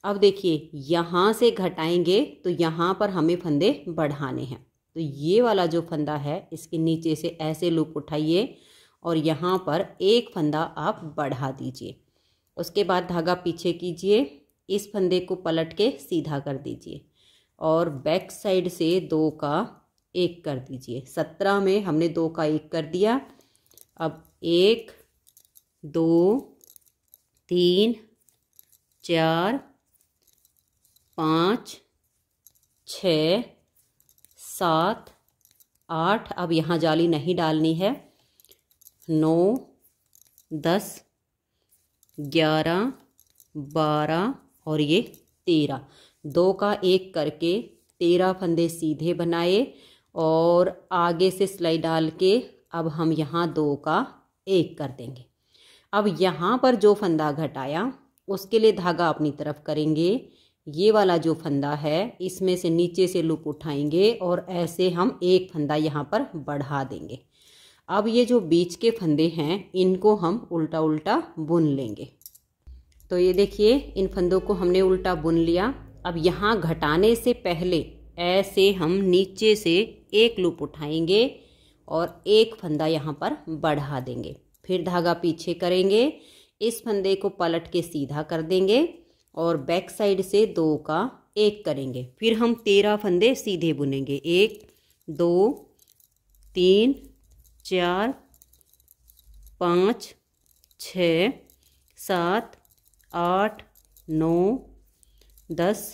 अब देखिए यहाँ से घटाएंगे तो यहाँ पर हमें फंदे बढ़ाने हैं। तो ये वाला जो फंदा है इसके नीचे से ऐसे लूप उठाइए और यहाँ पर एक फंदा आप बढ़ा दीजिए। उसके बाद धागा पीछे कीजिए, इस फंदे को पलट के सीधा कर दीजिए और बैक साइड से 2 का 1 कर दीजिए। 17 में हमने 2 का 1 कर दिया। अब 1 2 3 4 5 6 7 8, अब यहाँ जाली नहीं डालनी है, 9 10 11 12 और ये 13, 2 का 1 करके 13 फंदे सीधे बनाए और आगे से सिलाई डाल के अब हम यहाँ 2 का 1 कर देंगे। अब यहाँ पर जो फंदा घटाया उसके लिए धागा अपनी तरफ करेंगे। ये वाला जो फंदा है इसमें से नीचे से लूप उठाएंगे और ऐसे हम एक फंदा यहाँ पर बढ़ा देंगे। अब ये जो बीच के फंदे हैं इनको हम उल्टा उल्टा बुन लेंगे। तो ये देखिए इन फंदों को हमने उल्टा बुन लिया। अब यहाँ घटाने से पहले ऐसे हम नीचे से एक लूप उठाएंगे और एक फंदा यहाँ पर बढ़ा देंगे। फिर धागा पीछे करेंगे, इस फंदे को पलट के सीधा कर देंगे और बैक साइड से 2 का 1 करेंगे। फिर हम 13 फंदे सीधे बुनेंगे, 1 2 3 4 5 6 7 8 9 10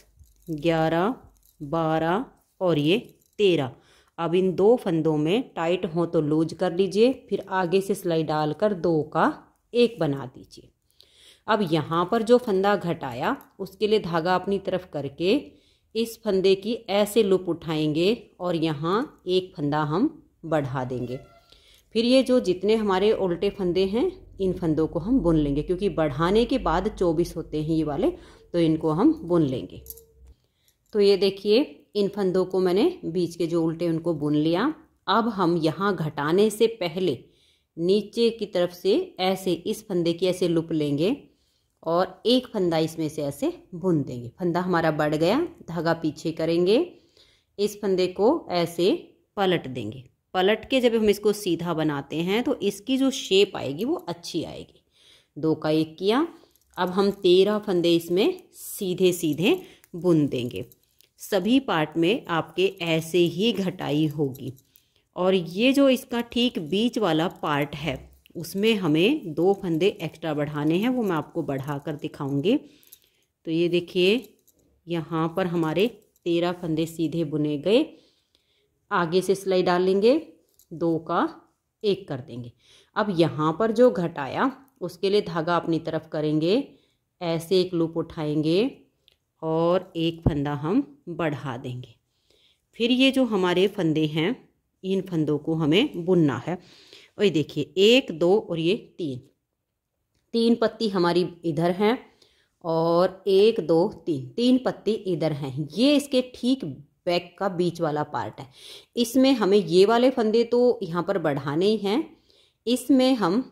11 12 और ये 13। अब इन 2 फंदों में टाइट हो तो लूज कर लीजिए, फिर आगे से सिलाई डालकर 2 का 1 बना दीजिए। अब यहाँ पर जो फंदा घटाया उसके लिए धागा अपनी तरफ करके इस फंदे की ऐसे लूप उठाएंगे और यहाँ एक फंदा हम बढ़ा देंगे। फिर ये जो जितने हमारे उल्टे फंदे हैं इन फंदों को हम बुन लेंगे, क्योंकि बढ़ाने के बाद 24 होते हैं ये वाले, तो इनको हम बुन लेंगे। तो ये देखिए इन फंदों को मैंने बीच के जो उल्टे उनको बुन लिया। अब हम यहाँ घटाने से पहले नीचे की तरफ से ऐसे इस फंदे की ऐसे लूप लेंगे और एक फंदा इसमें से ऐसे बुन देंगे। फंदा हमारा बढ़ गया, धागा पीछे करेंगे, इस फंदे को ऐसे पलट देंगे। पलट के जब हम इसको सीधा बनाते हैं तो इसकी जो शेप आएगी वो अच्छी आएगी। 2 का 1 किया। अब हम 13 फंदे इसमें सीधे सीधे बुन देंगे। सभी पार्ट में आपके ऐसे ही घटाई होगी। और ये जो इसका ठीक बीच वाला पार्ट है उसमें हमें 2 फंदे एक्स्ट्रा बढ़ाने हैं, वो मैं आपको बढ़ा कर दिखाऊंगी। तो ये देखिए यहाँ पर हमारे 13 फंदे सीधे बुने गए। आगे से सिलाई डालेंगे, 2 का 1 कर देंगे। अब यहाँ पर जो घटाया उसके लिए धागा अपनी तरफ करेंगे, ऐसे एक लूप उठाएंगे और एक फंदा हम बढ़ा देंगे। फिर ये जो हमारे फंदे हैं, इन फंदों को हमें बुनना है। और ये देखिए 1 2 और ये 3 पत्ती हमारी इधर हैं और 1 2 3 पत्ती इधर हैं। ये इसके ठीक बैक का बीच वाला पार्ट है। इसमें हमें ये वाले फंदे तो यहाँ पर बढ़ाने ही हैं, इसमें हम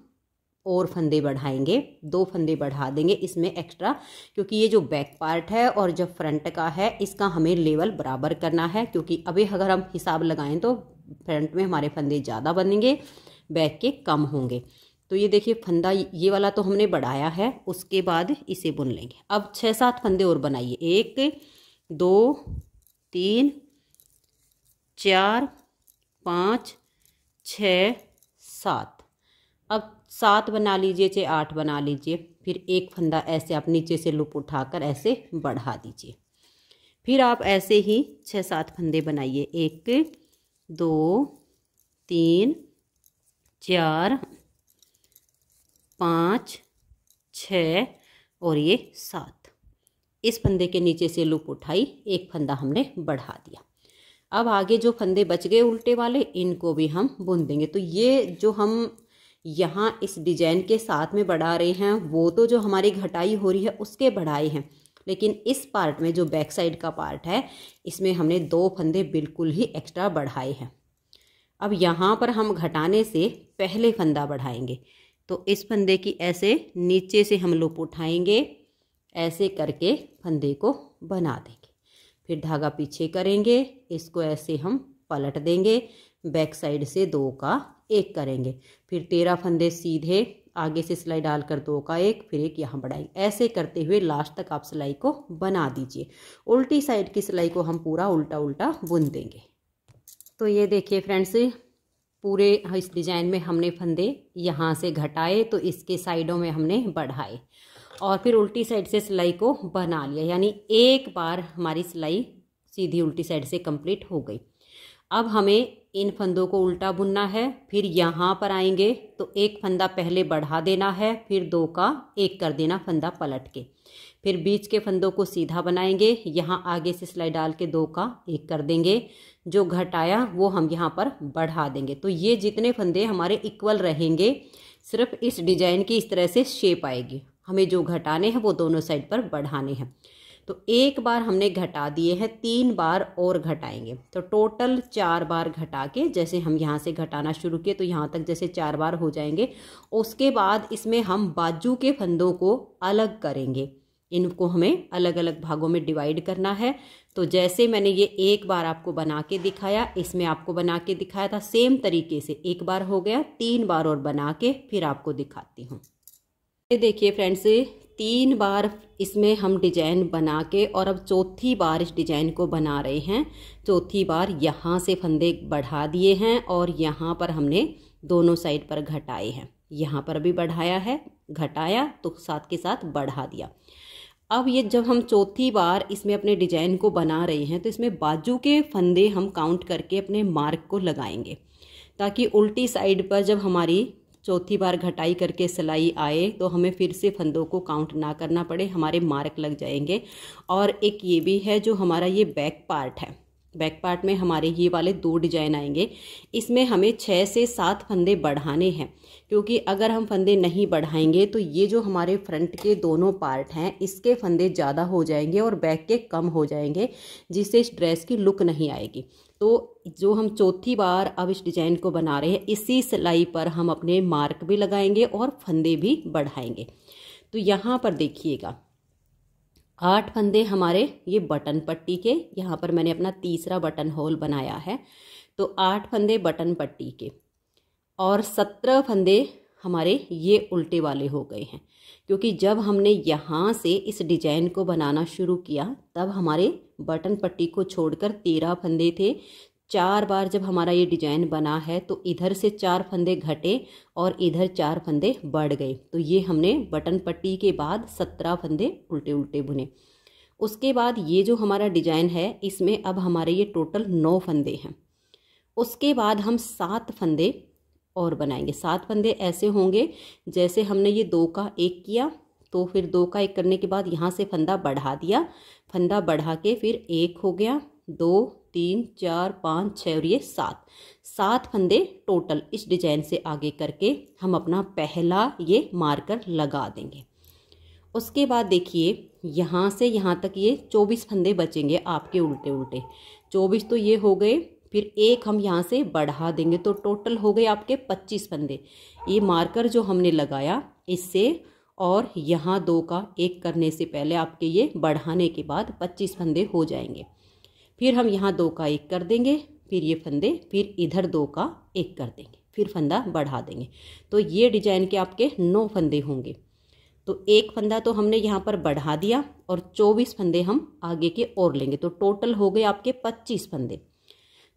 और फंदे बढ़ाएंगे, 2 फंदे बढ़ा देंगे इसमें एक्स्ट्रा, क्योंकि ये जो बैक पार्ट है और जो फ्रंट का है इसका हमें लेवल बराबर करना है। क्योंकि अभी अगर हम हिसाब लगाएं तो फ्रंट में हमारे फंदे ज़्यादा बनेंगे, बैक के कम होंगे। तो ये देखिए फंदा ये वाला तो हमने बढ़ाया है, उसके बाद इसे बुन लेंगे। अब 6-7 फंदे और बनाइए, 1 2 3 4 5 6 7। अब 7 बना लीजिए, चाहे 8 बना लीजिए। फिर एक फंदा ऐसे आप नीचे से लूप उठाकर ऐसे बढ़ा दीजिए। फिर आप ऐसे ही 6-7 फंदे बनाइए, 1 2 3 4 5 6 और ये 7। इस फंदे के नीचे से लूप उठाई, एक फंदा हमने बढ़ा दिया। अब आगे जो फंदे बच गए उल्टे वाले, इनको भी हम बुन देंगे। तो ये जो हम यहाँ इस डिजाइन के साथ में बढ़ा रहे हैं वो तो जो हमारी घटाई हो रही है उसके बढ़ाए हैं, लेकिन इस पार्ट में जो बैक साइड का पार्ट है इसमें हमने 2 फंदे बिल्कुल ही एक्स्ट्रा बढ़ाए हैं। अब यहाँ पर हम घटाने से पहले फंदा बढ़ाएंगे। तो इस फंदे की ऐसे नीचे से हम लूप उठाएंगे, ऐसे करके फंदे को बना देंगे। फिर धागा पीछे करेंगे, इसको ऐसे हम पलट देंगे, बैक साइड से 2 का 1 करेंगे। फिर 13 फंदे सीधे आगे से सिलाई डालकर 2 का 1, फिर एक यहाँ बढ़ाएंगे। ऐसे करते हुए लास्ट तक आप सिलाई को बना दीजिए। उल्टी साइड की सिलाई को हम पूरा उल्टा उल्टा बुन देंगे। तो ये देखिए फ्रेंड्स, पूरे इस डिजाइन में हमने फंदे यहाँ से घटाए तो इसके साइडों में हमने बढ़ाए और फिर उल्टी साइड से सिलाई को बना लिया। यानी एक बार हमारी सिलाई सीधी उल्टी साइड से कंप्लीट हो गई। अब हमें इन फंदों को उल्टा बुनना है। फिर यहाँ पर आएंगे तो एक फंदा पहले बढ़ा देना है, फिर 2 का 1 कर देना फंदा पलट के। फिर बीच के फंदों को सीधा बनाएंगे, यहाँ आगे से सिलाई डाल के 2 का 1 कर देंगे। जो घटाया वो हम यहाँ पर बढ़ा देंगे। तो ये जितने फंदे हमारे इक्वल रहेंगे, सिर्फ इस डिजाइन की इस तरह से शेप आएगी। हमें जो घटाने हैं वो दोनों साइड पर बढ़ाने हैं। तो एक बार हमने घटा दिए हैं, 3 बार और घटाएंगे। तो टोटल 4 बार घटा के, जैसे हम यहाँ से घटाना शुरू किए तो यहाँ तक जैसे 4 बार हो जाएंगे। उसके बाद इसमें हम बाजू के फंदों को अलग करेंगे। इनको हमें अलग अलग भागों में डिवाइड करना है। तो जैसे मैंने ये एक बार आपको बना के दिखाया, इसमें आपको बना के दिखाया था, सेम तरीके से एक बार हो गया, 3 बार और बना के फिर आपको दिखाती हूँ। ये देखिए फ्रेंड्स, 3 बार इसमें हम डिजाइन बना के और अब चौथी बार इस डिजाइन को बना रहे हैं। चौथी बार यहाँ से फंदे बढ़ा दिए हैं और यहाँ पर हमने दोनों साइड पर घटाए हैं। यहाँ पर भी बढ़ाया है, घटाया तो साथ के साथ बढ़ा दिया। अब ये जब हम चौथी बार इसमें अपने डिजाइन को बना रहे हैं तो इसमें बाजू के फंदे हम काउंट करके अपने मार्क को लगाएंगे, ताकि उल्टी साइड पर जब हमारी चौथी बार घटाई करके सिलाई आए तो हमें फिर से फंदों को काउंट ना करना पड़े, हमारे मार्क लग जाएंगे। और एक ये भी है, जो हमारा ये बैक पार्ट है, बैक पार्ट में हमारे ये वाले 2 डिजाइन आएंगे। इसमें हमें 6 से 7 फंदे बढ़ाने हैं, क्योंकि अगर हम फंदे नहीं बढ़ाएंगे तो ये जो हमारे फ्रंट के दोनों पार्ट हैं इसके फंदे ज़्यादा हो जाएंगे और बैक के कम हो जाएंगे, जिससे इस ड्रेस की लुक नहीं आएगी। तो जो हम चौथी बार अब इस डिजाइन को बना रहे हैं, इसी सिलाई पर हम अपने मार्क भी लगाएंगे और फंदे भी बढ़ाएंगे। तो यहाँ पर देखिएगा 8 फंदे हमारे ये बटन पट्टी के, यहाँ पर मैंने अपना तीसरा बटन होल बनाया है। तो 8 फंदे बटन पट्टी के और 17 फंदे हमारे ये उल्टे वाले हो गए हैं, क्योंकि जब हमने यहाँ से इस डिजाइन को बनाना शुरू किया तब हमारे बटन पट्टी को छोड़कर 13 फंदे थे। 4 बार जब हमारा ये डिजाइन बना है तो इधर से 4 फंदे घटे और इधर 4 फंदे बढ़ गए। तो ये हमने बटन पट्टी के बाद 17 फंदे उल्टे उल्टे बुने। उसके बाद ये जो हमारा डिजाइन है इसमें अब हमारे ये टोटल 9 फंदे हैं। उसके बाद हम 7 फंदे और बनाएंगे। 7 फंदे ऐसे होंगे जैसे हमने ये 2 का 1 किया, तो फिर 2 का 1 करने के बाद यहाँ से फंदा बढ़ा दिया, फंदा बढ़ा के फिर 1 हो गया, 2 3 4 5 6 और ये 7 फंदे टोटल इस डिजाइन से आगे करके हम अपना पहला ये मार्कर लगा देंगे। उसके बाद देखिए यहाँ से यहाँ तक ये 24 फंदे बचेंगे आपके उल्टे उल्टे। 24 तो ये हो गए, फिर एक हम यहाँ से बढ़ा देंगे तो टोटल हो गए आपके 25 फंदे। ये मार्कर जो हमने लगाया इससे और यहाँ 2 का 1 करने से पहले आपके ये बढ़ाने के बाद 25 फंदे हो जाएंगे। फिर हम यहाँ 2 का 1 कर देंगे, फिर ये फंदे, फिर इधर 2 का 1 कर देंगे, फिर फंदा बढ़ा देंगे। तो ये डिजाइन के आपके 9 फंदे होंगे। तो 1 फंदा तो हमने यहाँ पर बढ़ा दिया और 24 फंदे हम आगे के और लेंगे, तो टोटल हो गए आपके 25 फंदे।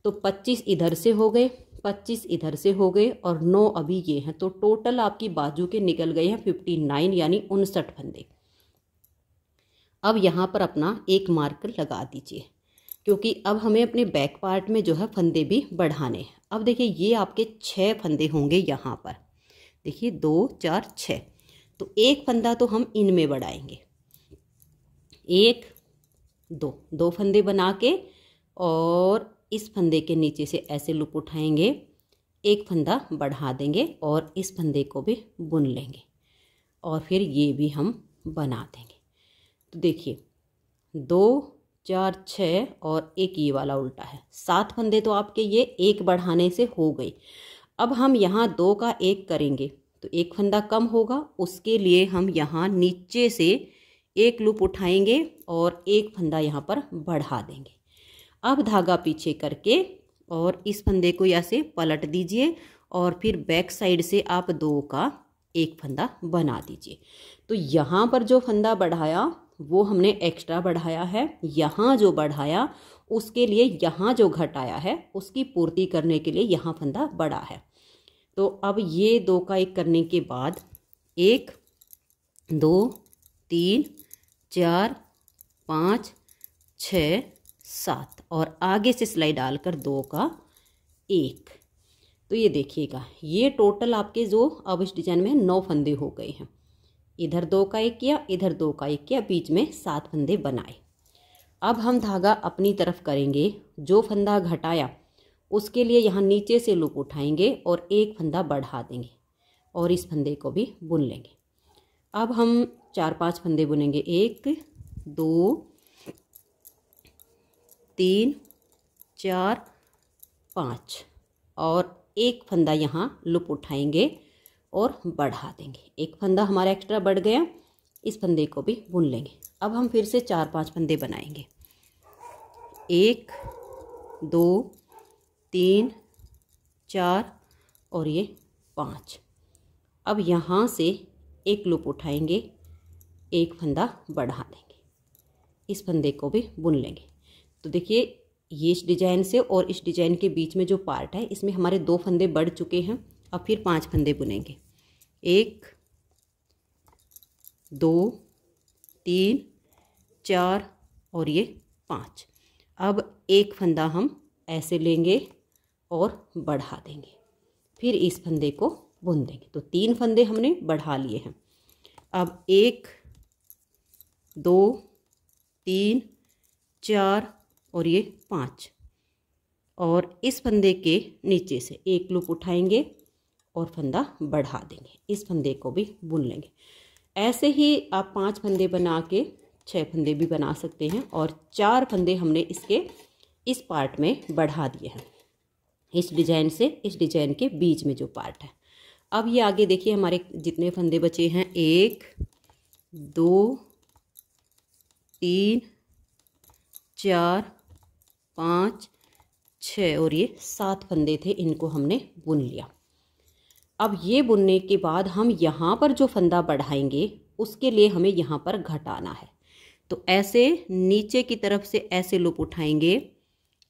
तो 25 इधर से हो गए, 25 इधर से हो गए और 9 अभी ये हैं, तो टोटल आपकी बाजू के निकल गए हैं 59 यानी 59 फंदे। अब यहाँ पर अपना एक मार्कर लगा दीजिए, क्योंकि अब हमें अपने बैक पार्ट में जो है फंदे भी बढ़ाने हैं। अब देखिए ये आपके 6 फंदे होंगे यहाँ पर, देखिए 2 4 6, तो एक फंदा तो हम इनमें बढ़ाएंगे, 1 2 फंदे बना के और इस फंदे के नीचे से ऐसे लूप उठाएंगे, एक फंदा बढ़ा देंगे और इस फंदे को भी बुन लेंगे और फिर ये भी हम बना देंगे। तो देखिए 2 4 6 और एक ये वाला उल्टा है, 7 फंदे तो आपके ये एक बढ़ाने से हो गई। अब हम यहाँ 2 का 1 करेंगे तो एक फंदा कम होगा, उसके लिए हम यहाँ नीचे से एक लूप उठाएंगे और एक फंदा यहाँ पर बढ़ा देंगे। अब धागा पीछे करके और इस फंदे को ऐसे पलट दीजिए और फिर बैक साइड से आप 2 का 1 फंदा बना दीजिए। तो यहाँ पर जो फंदा बढ़ाया वो हमने एक्स्ट्रा बढ़ाया है, यहाँ जो बढ़ाया उसके लिए यहाँ जो घटाया है उसकी पूर्ति करने के लिए यहाँ फंदा बड़ा है। तो अब ये 2 का 1 करने के बाद 1 2 3 4 5 6 7 और आगे से सिलाई डालकर 2 का 1। तो ये देखिएगा ये टोटल आपके जो अब इस डिजाइन में 9 फंदे हो गए हैं। इधर 2 का 1 किया, इधर 2 का 1 किया, बीच में 7 फंदे बनाए। अब हम धागा अपनी तरफ करेंगे, जो फंदा घटाया उसके लिए यहाँ नीचे से लूप उठाएंगे और एक फंदा बढ़ा देंगे और इस फंदे को भी बुन लेंगे। अब हम 4-5 फंदे बुनेंगे, 1 2 3 4 5 और एक फंदा यहाँ लूप उठाएंगे और बढ़ा देंगे। एक फंदा हमारा एक्स्ट्रा बढ़ गया, इस फंदे को भी बुन लेंगे। अब हम फिर से 4-5 फंदे बनाएंगे, 1 2 3 4 और ये 5। अब यहाँ से एक लूप उठाएंगे, एक फंदा बढ़ा देंगे, इस फंदे को भी बुन लेंगे। तो देखिए ये इस डिजाइन से और इस डिजाइन के बीच में जो पार्ट है इसमें हमारे 2 फंदे बढ़ चुके हैं। अब फिर 5 फंदे बुनेंगे, 1 2 3 4 और ये 5। अब एक फंदा हम ऐसे लेंगे और बढ़ा देंगे, फिर इस फंदे को बुन देंगे। तो 3 फंदे हमने बढ़ा लिए हैं। अब 1 2 3 4 और ये 5 और इस फंदे के नीचे से एक लूप उठाएंगे और फंदा बढ़ा देंगे, इस फंदे को भी बुन लेंगे। ऐसे ही आप 5 फंदे बना के 6 फंदे भी बना सकते हैं और 4 फंदे हमने इसके इस पार्ट में बढ़ा दिए हैं, इस डिजाइन से इस डिजाइन के बीच में जो पार्ट है। अब ये आगे देखिए हमारे जितने फंदे बचे हैं, 1 2 3 4 5 6 और ये 7 फंदे थे, इनको हमने बुन लिया। अब ये बुनने के बाद हम यहाँ पर जो फंदा बढ़ाएंगे उसके लिए हमें यहाँ पर घटाना है। तो ऐसे नीचे की तरफ से ऐसे लूप उठाएंगे,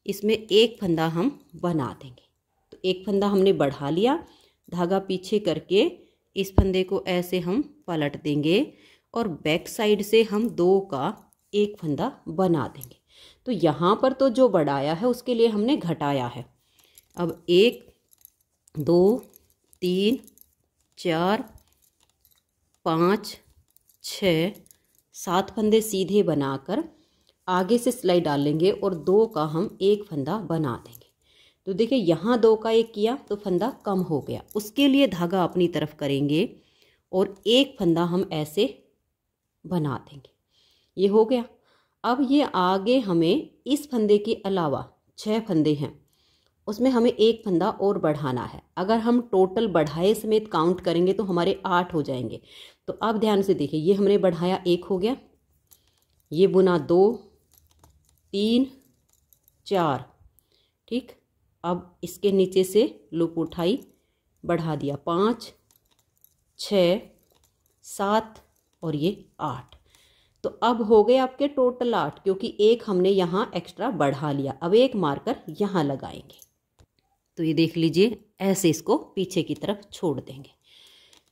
इसमें एक फंदा हम बना देंगे। तो एक फंदा हमने बढ़ा लिया, धागा पीछे करके इस फंदे को ऐसे हम पलट देंगे और बैक साइड से हम 2 का 1 फंदा बना देंगे। तो यहाँ पर तो जो बढ़ाया है उसके लिए हमने घटाया है। अब 1 2 3 4 5 6 7 फंदे सीधे बनाकर आगे से सिलाई डालेंगे और 2 का हम एक फंदा बना देंगे। तो देखिए यहाँ 2 का एक किया तो फंदा कम हो गया, उसके लिए धागा अपनी तरफ करेंगे और एक फंदा हम ऐसे बना देंगे। ये हो गया। अब ये आगे हमें इस फंदे के अलावा 6 फंदे हैं, उसमें हमें एक फंदा और बढ़ाना है। अगर हम टोटल बढ़ाए समेत काउंट करेंगे तो हमारे 8 हो जाएंगे। तो अब ध्यान से देखिए, ये हमने बढ़ाया 1 हो गया, ये बुना 2 3 4, ठीक। अब इसके नीचे से लूप उठाई, बढ़ा दिया 5 6 7 और ये 8। तो अब हो गए आपके टोटल 8, क्योंकि एक हमने यहाँ एक्स्ट्रा बढ़ा लिया। अब एक मार्कर यहाँ लगाएंगे। तो ये देख लीजिए, ऐसे इसको पीछे की तरफ छोड़ देंगे।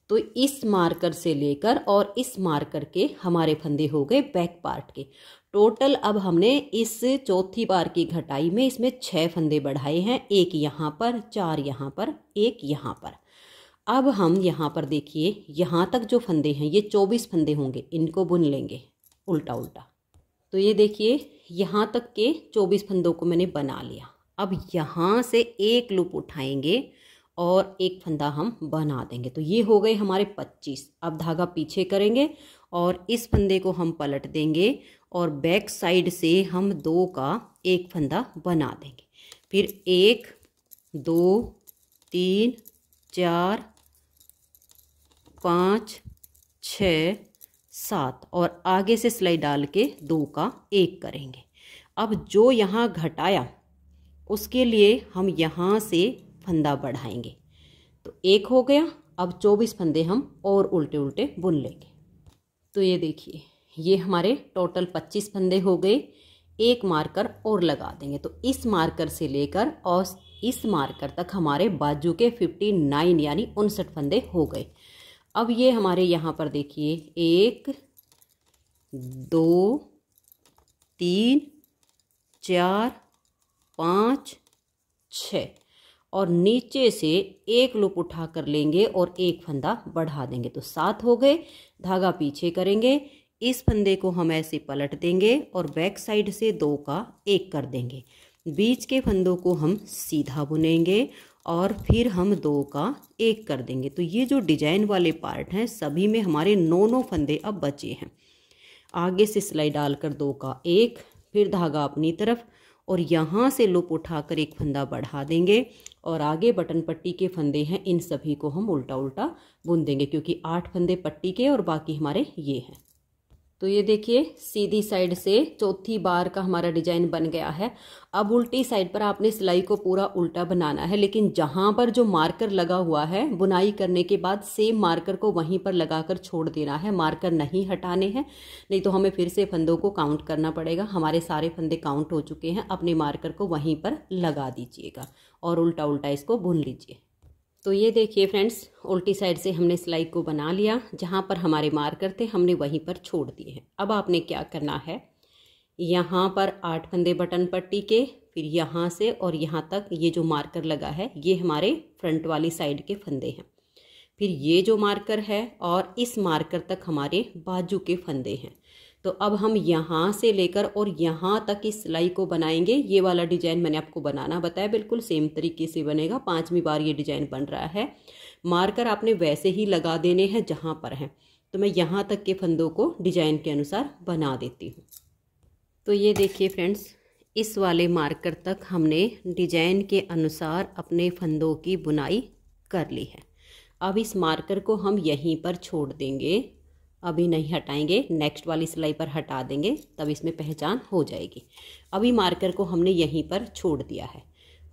तो इस मार्कर से लेकर और इस मार्कर के हमारे फंदे हो गए बैक पार्ट के। टोटल अब हमने इस चौथी बार की घटाई में इसमें 6 फंदे बढ़ाए हैं, एक यहाँ पर, 4 यहाँ पर, एक यहाँ पर। अब हम यहाँ पर देखिए, यहाँ तक जो फंदे हैं ये 24 फंदे होंगे, इनको बुन लेंगे उल्टा उल्टा। तो ये देखिए, यहाँ तक के 24 फंदों को मैंने बना लिया। अब यहाँ से एक लूप उठाएंगे और एक फंदा हम बना देंगे। तो ये हो गए हमारे 25। अब धागा पीछे करेंगे और इस फंदे को हम पलट देंगे और बैक साइड से हम 2 का एक फंदा बना देंगे। फिर 1 2 3 4 5 6 7 और आगे से सिलाई डाल के 2 का एक करेंगे। अब जो यहाँ घटाया उसके लिए हम यहाँ से फंदा बढ़ाएंगे। तो 1 हो गया। अब 24 फंदे हम और उल्टे उल्टे बुन लेंगे। तो ये देखिए, ये हमारे टोटल 25 फंदे हो गए। एक मार्कर और लगा देंगे। तो इस मार्कर से लेकर और इस मार्कर तक हमारे बाजू के 59 यानी 59 फंदे हो गए। अब ये हमारे यहाँ पर देखिए 1 2 3 4 5 6 और नीचे से एक लूप उठा कर लेंगे और एक फंदा बढ़ा देंगे। तो 7 हो गए। धागा पीछे करेंगे, इस फंदे को हम ऐसे पलट देंगे और बैक साइड से 2 का एक कर देंगे। बीच के फंदों को हम सीधा बुनेंगे और फिर हम 2 का एक कर देंगे। तो ये जो डिजाइन वाले पार्ट हैं सभी में हमारे 9 फंदे अब बचे हैं। आगे से सिलाई डालकर 2 का एक, फिर धागा अपनी तरफ और यहाँ से लूप उठाकर एक फंदा बढ़ा देंगे और आगे बटन पट्टी के फंदे हैं, इन सभी को हम उल्टा उल्टा बुन देंगे, क्योंकि 8 फंदे पट्टी के और बाकी हमारे ये हैं। तो ये देखिए, सीधी साइड से चौथी बार का हमारा डिजाइन बन गया है। अब उल्टी साइड पर आपने सिलाई को पूरा उल्टा बनाना है, लेकिन जहाँ पर जो मार्कर लगा हुआ है बुनाई करने के बाद सेम मार्कर को वहीं पर लगाकर छोड़ देना है। मार्कर नहीं हटाने हैं, नहीं तो हमें फिर से फंदों को काउंट करना पड़ेगा। हमारे सारे फंदे काउंट हो चुके हैं। अपने मार्कर को वहीं पर लगा दीजिएगा और उल्टा उल्टा इसको बुन लीजिए। तो ये देखिए फ्रेंड्स, उल्टी साइड से हमने सिलाई को बना लिया। जहाँ पर हमारे मार्कर थे हमने वहीं पर छोड़ दिए हैं। अब आपने क्या करना है, यहाँ पर 8 फंदे बटन पट्टी के, फिर यहाँ से और यहाँ तक ये जो मार्कर लगा है ये हमारे फ्रंट वाली साइड के फंदे हैं। फिर ये जो मार्कर है और इस मार्कर तक हमारे बाजू के फंदे हैं। तो अब हम यहाँ से लेकर और यहाँ तक इस सिलाई को बनाएंगे। ये वाला डिजाइन मैंने आपको बनाना बताया, बिल्कुल सेम तरीके से बनेगा। 5वीं बार ये डिजाइन बन रहा है। मार्कर आपने वैसे ही लगा देने हैं जहाँ पर हैं। तो मैं यहाँ तक के फंदों को डिजाइन के अनुसार बना देती हूँ। तो ये देखिए फ्रेंड्स, इस वाले मार्कर तक हमने डिजाइन के अनुसार अपने फंदों की बुनाई कर ली है। अब इस मार्कर को हम यहीं पर छोड़ देंगे, अभी नहीं हटाएंगे, नेक्स्ट वाली सिलाई पर हटा देंगे, तब इसमें पहचान हो जाएगी। अभी मार्कर को हमने यहीं पर छोड़ दिया है।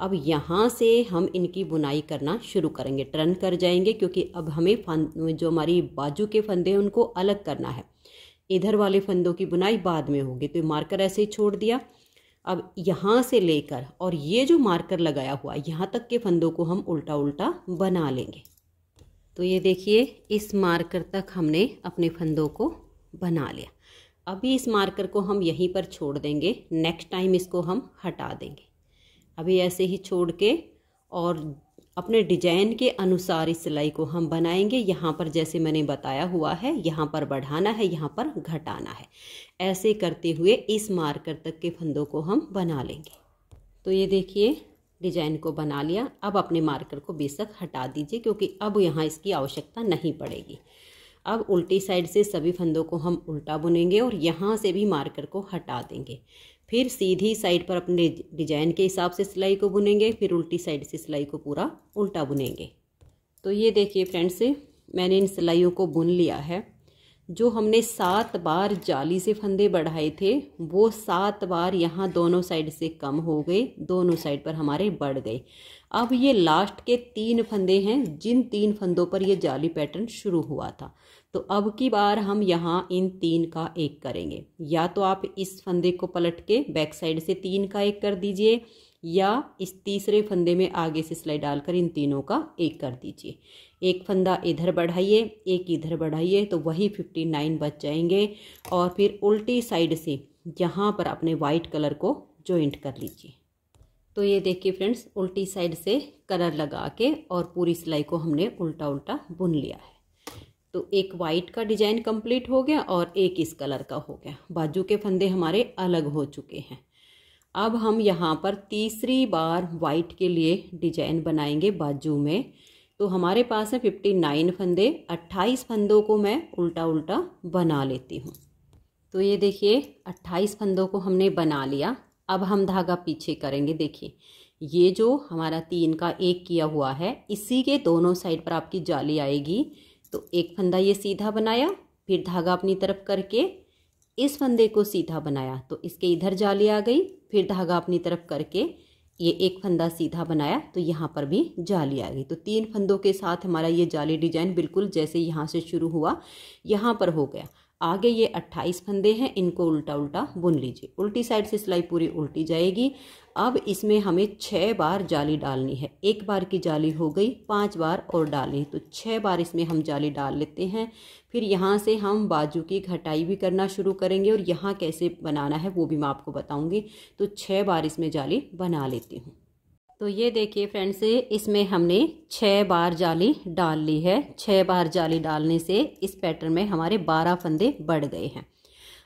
अब यहाँ से हम इनकी बुनाई करना शुरू करेंगे। टर्न कर जाएंगे, क्योंकि अब हमें जो हमारी बाजू के फंदे हैं उनको अलग करना है। इधर वाले फंदों की बुनाई बाद में होगी। तो मार्कर ऐसे ही छोड़ दिया। अब यहाँ से लेकर और ये जो मार्कर लगाया हुआ यहाँ तक के फंदों को हम उल्टा उल्टा बना लेंगे। तो ये देखिए, इस मार्कर तक हमने अपने फंदों को बना लिया। अभी इस मार्कर को हम यहीं पर छोड़ देंगे, नेक्स्ट टाइम इसको हम हटा देंगे। अभी ऐसे ही छोड़ के और अपने डिजाइन के अनुसार इस सिलाई को हम बनाएंगे। यहाँ पर जैसे मैंने बताया हुआ है, यहाँ पर बढ़ाना है, यहाँ पर घटाना है। ऐसे करते हुए इस मार्कर तक के फंदों को हम बना लेंगे। तो ये देखिए डिजाइन को बना लिया। अब अपने मार्कर को बेशक हटा दीजिए क्योंकि अब यहाँ इसकी आवश्यकता नहीं पड़ेगी। अब उल्टी साइड से सभी फंदों को हम उल्टा बुनेंगे और यहाँ से भी मार्कर को हटा देंगे। फिर सीधी साइड पर अपने डिजाइन के हिसाब से सिलाई को बुनेंगे, फिर उल्टी साइड से सिलाई को पूरा उल्टा बुनेंगे। तो ये देखिए फ्रेंड्स, मैंने इन सिलाइयों को बुन लिया है। जो हमने 7 बार जाली से फंदे बढ़ाए थे वो 7 बार यहाँ दोनों साइड से कम हो गए, दोनों साइड पर हमारे बढ़ गए। अब ये लास्ट के 3 फंदे हैं जिन 3 फंदों पर ये जाली पैटर्न शुरू हुआ था। तो अब की बार हम यहाँ इन 3 का 1 करेंगे। या तो आप इस फंदे को पलट के बैक साइड से 3 का 1 कर दीजिए, या इस तीसरे फंदे में आगे से सिलाई डालकर इन तीनों का 1 कर दीजिए। एक फंदा इधर बढ़ाइए, एक इधर बढ़ाइए, तो वही 59 बच जाएंगे। और फिर उल्टी साइड से यहाँ पर अपने वाइट कलर को जॉइंट कर लीजिए। तो ये देखिए फ्रेंड्स, उल्टी साइड से कलर लगा के और पूरी सिलाई को हमने उल्टा उल्टा बुन लिया है। तो एक वाइट का डिजाइन कंप्लीट हो गया और एक इस कलर का हो गया। बाजू के फंदे हमारे अलग हो चुके हैं। अब हम यहाँ पर तीसरी बार वाइट के लिए डिजाइन बनाएंगे बाजू में। तो हमारे पास है 59 फंदे, 28 फंदों को मैं उल्टा उल्टा बना लेती हूँ। तो ये देखिए 28 फंदों को हमने बना लिया। अब हम धागा पीछे करेंगे। देखिए ये जो हमारा 3 का 1 किया हुआ है, इसी के दोनों साइड पर आपकी जाली आएगी। तो एक फंदा ये सीधा बनाया, फिर धागा अपनी तरफ करके इस फंदे को सीधा बनाया, तो इसके इधर जाली आ गई। फिर धागा अपनी तरफ करके ये एक फंदा सीधा बनाया, तो यहाँ पर भी जाली आ गई। तो 3 फंदों के साथ हमारा ये जाली डिजाइन बिल्कुल जैसे यहाँ से शुरू हुआ यहाँ पर हो गया। आगे ये 28 फंदे हैं, इनको उल्टा उल्टा बुन लीजिए। उल्टी साइड से सिलाई पूरी उल्टी जाएगी। अब इसमें हमें 6 बार जाली डालनी है। एक बार की जाली हो गई, 5 बार और डाली, तो 6 बार इसमें हम जाली डाल लेते हैं। फिर यहाँ से हम बाजू की घटाई भी करना शुरू करेंगे और यहाँ कैसे बनाना है वो भी मैं आपको बताऊँगी। तो 6 बार इसमें जाली बना लेती हूँ। तो ये देखिए फ्रेंड्स, इसमें हमने 6 बार जाली डाल ली है। 6 बार जाली डालने से इस पैटर्न में हमारे 12 फंदे बढ़ गए हैं।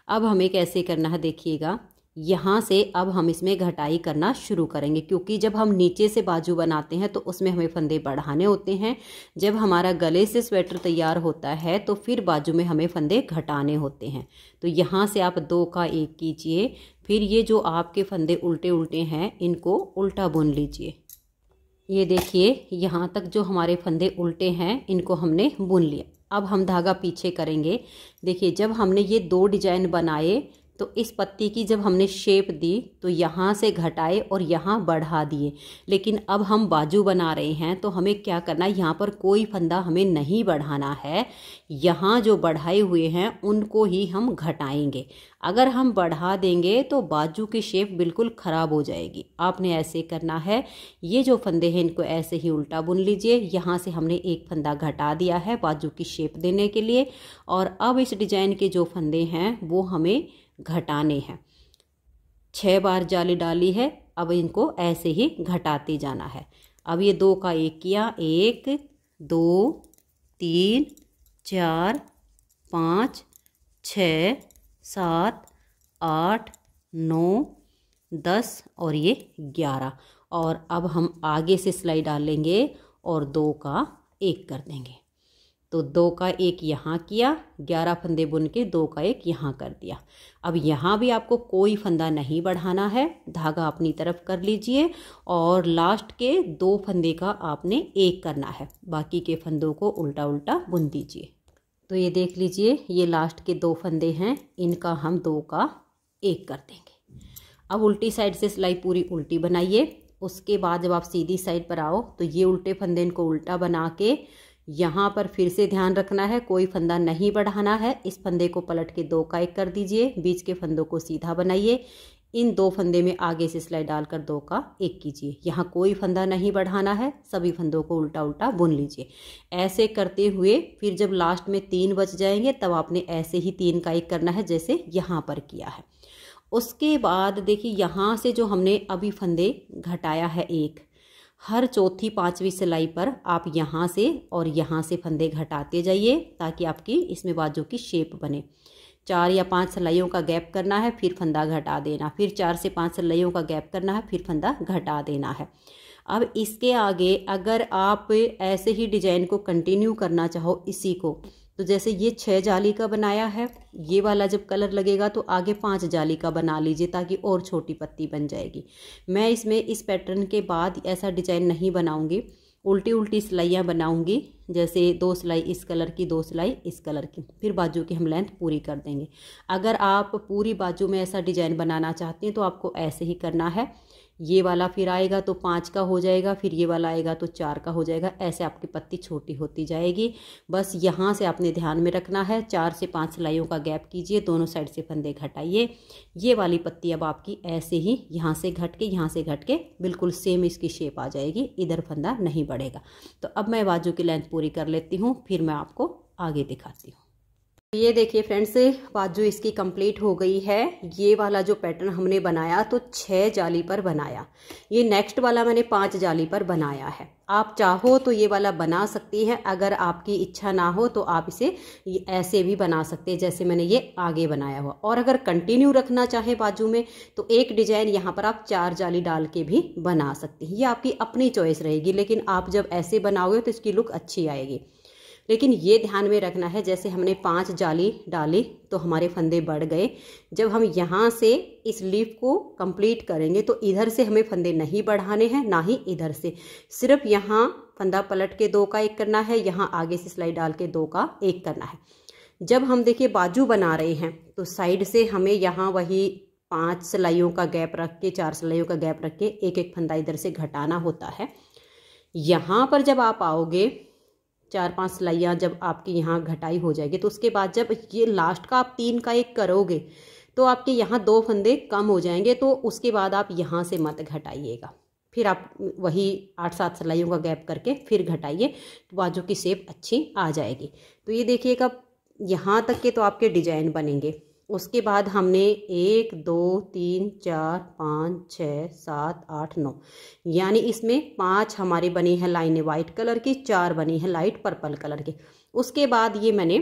अब हमें कैसे करना है देखिएगा। यहाँ से अब हम इसमें घटाई करना शुरू करेंगे, क्योंकि जब हम नीचे से बाजू बनाते हैं तो उसमें हमें फंदे बढ़ाने होते हैं। जब हमारा गले से स्वेटर तैयार होता है तो फिर बाजू में हमें फंदे घटाने होते हैं। तो यहाँ से आप 2 का 1 कीजिए। फिर ये जो आपके फंदे उल्टे उल्टे हैं इनको उल्टा बुन लीजिए। ये देखिए यहाँ तक जो हमारे फंदे उल्टे हैं इनको हमने बुन लिया। अब हम धागा पीछे करेंगे। देखिए जब हमने ये 2 डिजाइन बनाए तो इस पत्ती की जब हमने शेप दी तो यहाँ से घटाए और यहाँ बढ़ा दिए। लेकिन अब हम बाजू बना रहे हैं तो हमें क्या करना है, यहाँ पर कोई फंदा हमें नहीं बढ़ाना है। यहाँ जो बढ़ाए हुए हैं उनको ही हम घटाएंगे। अगर हम बढ़ा देंगे तो बाजू की शेप बिल्कुल ख़राब हो जाएगी। आपने ऐसे करना है। ये जो फंदे हैं इनको ऐसे ही उल्टा बुन लीजिए। यहाँ से हमने एक फंदा घटा दिया है बाजू की शेप देने के लिए। और अब इस डिजाइन के जो फंदे हैं वो हमें घटाने हैं। 6 बार जाली डाली है, अब इनको ऐसे ही घटाते जाना है। अब ये 2 का 1 किया, 1 2 3 4 5 6 7 8 9 10 और ये 11। और अब हम आगे से सिलाई डालेंगे और 2 का 1 कर देंगे। तो 2 का 1 यहाँ किया, 11 फंदे बुन के 2 का 1 यहाँ कर दिया। अब यहाँ भी आपको कोई फंदा नहीं बढ़ाना है। धागा अपनी तरफ कर लीजिए और लास्ट के 2 फंदे का आपने 1 करना है। बाकी के फंदों को उल्टा उल्टा बुन दीजिए। तो ये देख लीजिए ये लास्ट के 2 फंदे हैं, इनका हम 2 का 1 कर देंगे। अब उल्टी साइड से सिलाई पूरी उल्टी बनाइए। उसके बाद जब आप सीधी साइड पर आओ तो ये उल्टे फंदे इनको उल्टा बना के यहाँ पर फिर से ध्यान रखना है, कोई फंदा नहीं बढ़ाना है। इस फंदे को पलट के 2 का 1 कर दीजिए। बीच के फंदों को सीधा बनाइए। इन 2 फंदे में आगे से सिलाई डालकर 2 का 1 कीजिए। यहाँ कोई फंदा नहीं बढ़ाना है, सभी फंदों को उल्टा उल्टा बुन लीजिए। ऐसे करते हुए फिर जब लास्ट में 3 बच जाएंगे तब आपने ऐसे ही 3 का 1 करना है जैसे यहाँ पर किया है। उसके बाद देखिए यहाँ से जो हमने अभी फंदे घटाया है 1, हर चौथी पांचवी सिलाई पर आप यहाँ से और यहाँ से फंदे घटाते जाइए ताकि आपकी इसमें बाजू की शेप बने। 4 या 5 सिलाइयों का गैप करना है, फिर फंदा घटा देना, फिर 4 से 5 सिलाइयों का गैप करना है, फिर फंदा घटा देना है। अब इसके आगे अगर आप ऐसे ही डिजाइन को कंटिन्यू करना चाहो इसी को, तो जैसे ये 6 जाली का बनाया है, ये वाला जब कलर लगेगा तो आगे 5 जाली का बना लीजिए ताकि और छोटी पत्ती बन जाएगी। मैं इसमें इस पैटर्न के बाद ऐसा डिजाइन नहीं बनाऊंगी, उल्टी उल्टी सिलाइयाँ बनाऊंगी। जैसे 2 सिलाई इस कलर की, 2 सिलाई इस कलर की, फिर बाजू की हम लेंथ पूरी कर देंगे। अगर आप पूरी बाजू में ऐसा डिजाइन बनाना चाहते हैं तो आपको ऐसे ही करना है। ये वाला फिर आएगा तो 5 का हो जाएगा, फिर ये वाला आएगा तो 4 का हो जाएगा। ऐसे आपकी पत्ती छोटी होती जाएगी। बस यहाँ से आपने ध्यान में रखना है, 4 से 5 सिलाइयों का गैप कीजिए, दोनों साइड से फंदे घटाइए। ये वाली पत्ती अब आपकी ऐसे ही यहाँ से घट के यहाँ से घट के बिल्कुल सेम इसकी शेप आ जाएगी, इधर फंदा नहीं बढ़ेगा। तो अब मैं बाजू की लेंथ पूरी कर लेती हूँ, फिर मैं आपको आगे दिखाती हूँ। ये देखिए फ्रेंड्स, बाजू इसकी कंप्लीट हो गई है। ये वाला जो पैटर्न हमने बनाया तो 6 जाली पर बनाया, ये नेक्स्ट वाला मैंने 5 जाली पर बनाया है। आप चाहो तो ये वाला बना सकती हैं, अगर आपकी इच्छा ना हो तो आप इसे ऐसे भी बना सकते हैं जैसे मैंने ये आगे बनाया हुआ। और अगर कंटिन्यू रखना चाहे बाजू में तो एक डिजाइन यहाँ पर आप 4 जाली डाल के भी बना सकते हैं, ये आपकी अपनी चॉइस रहेगी। लेकिन आप जब ऐसे बनाओगे तो इसकी लुक अच्छी आएगी। लेकिन ये ध्यान में रखना है, जैसे हमने 5 जाली डाली तो हमारे फंदे बढ़ गए। जब हम यहाँ से इस लीफ को कंप्लीट करेंगे तो इधर से हमें फंदे नहीं बढ़ाने हैं, ना ही इधर से। सिर्फ यहाँ फंदा पलट के 2 का 1 करना है, यहाँ आगे से सिलाई डाल के 2 का 1 करना है। जब हम देखिए बाजू बना रहे हैं तो साइड से हमें यहाँ वही 5 सिलाइयों का गैप रख के, 4 सिलाइयों का गैप रख के एक एक फंदा इधर से घटाना होता है। यहाँ पर जब आप आओगे 4-5 सिलाइयाँ जब आपकी यहाँ घटाई हो जाएगी तो उसके बाद जब ये लास्ट का आप 3 का 1 करोगे तो आपके यहाँ 2 फंदे कम हो जाएंगे। तो उसके बाद आप यहाँ से मत घटाइएगा, फिर आप वही 8-7 सिलाइयों का गैप करके फिर घटाइए, तो बाजू की शेप अच्छी आ जाएगी। तो ये देखिएगा यहाँ तक के तो आपके डिजाइन बनेंगे। उसके बाद हमने 1 2 3 4 5 6 7 8 9 यानी इसमें 5 हमारी बनी है लाइनें वाइट कलर की, 4 बनी है लाइट पर्पल कलर की। उसके बाद ये मैंने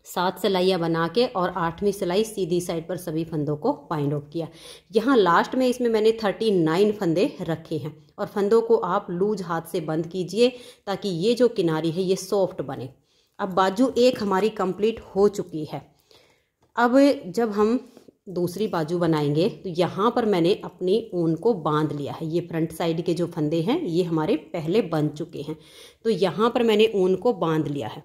7 सिलाइयाँ बना के और 8वीं सिलाई सीधी साइड पर सभी फंदों को बाइंड ऑफ किया। यहाँ लास्ट में इसमें मैंने 39 फंदे रखे हैं। और फंदों को आप लूज हाथ से बंद कीजिए ताकि ये जो किनारी है ये सॉफ्ट बने। अब बाजू एक हमारी कंप्लीट हो चुकी है। अब जब हम दूसरी बाजू बनाएंगे तो यहाँ पर मैंने अपनी ऊन को बांध लिया है। ये फ्रंट साइड के जो फंदे हैं ये हमारे पहले बन चुके हैं, तो यहाँ पर मैंने ऊन को बांध लिया है।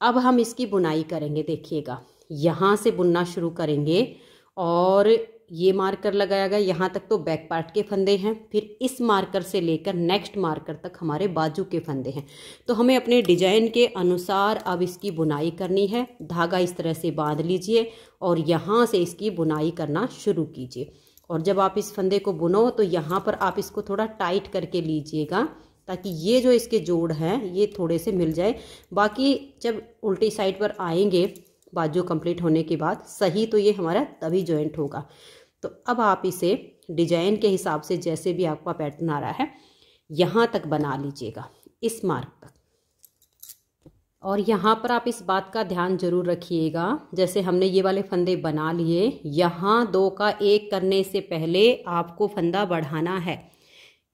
अब हम इसकी बुनाई करेंगे। देखिएगा यहाँ से बुनना शुरू करेंगे और ये मार्कर लगाया गया, यहाँ तक तो बैक पार्ट के फंदे हैं। फिर इस मार्कर से लेकर नेक्स्ट मार्कर तक हमारे बाजू के फंदे हैं। तो हमें अपने डिजाइन के अनुसार अब इसकी बुनाई करनी है। धागा इस तरह से बांध लीजिए और यहाँ से इसकी बुनाई करना शुरू कीजिए। और जब आप इस फंदे को बुनो तो यहाँ पर आप इसको थोड़ा टाइट करके लीजिएगा ताकि ये जो इसके जोड़ हैं ये थोड़े से मिल जाए। बाकी जब उल्टी साइड पर आएंगे बाजू कंप्लीट होने के बाद सही तो ये हमारा तभी जॉइंट होगा। तो अब आप इसे डिजाइन के हिसाब से जैसे भी आपका पैटर्न आ रहा है यहाँ तक बना लीजिएगा, इस मार्क तक। और यहाँ पर आप इस बात का ध्यान जरूर रखिएगा, जैसे हमने ये वाले फंदे बना लिए, यहाँ 2 का 1 करने से पहले आपको फंदा बढ़ाना है,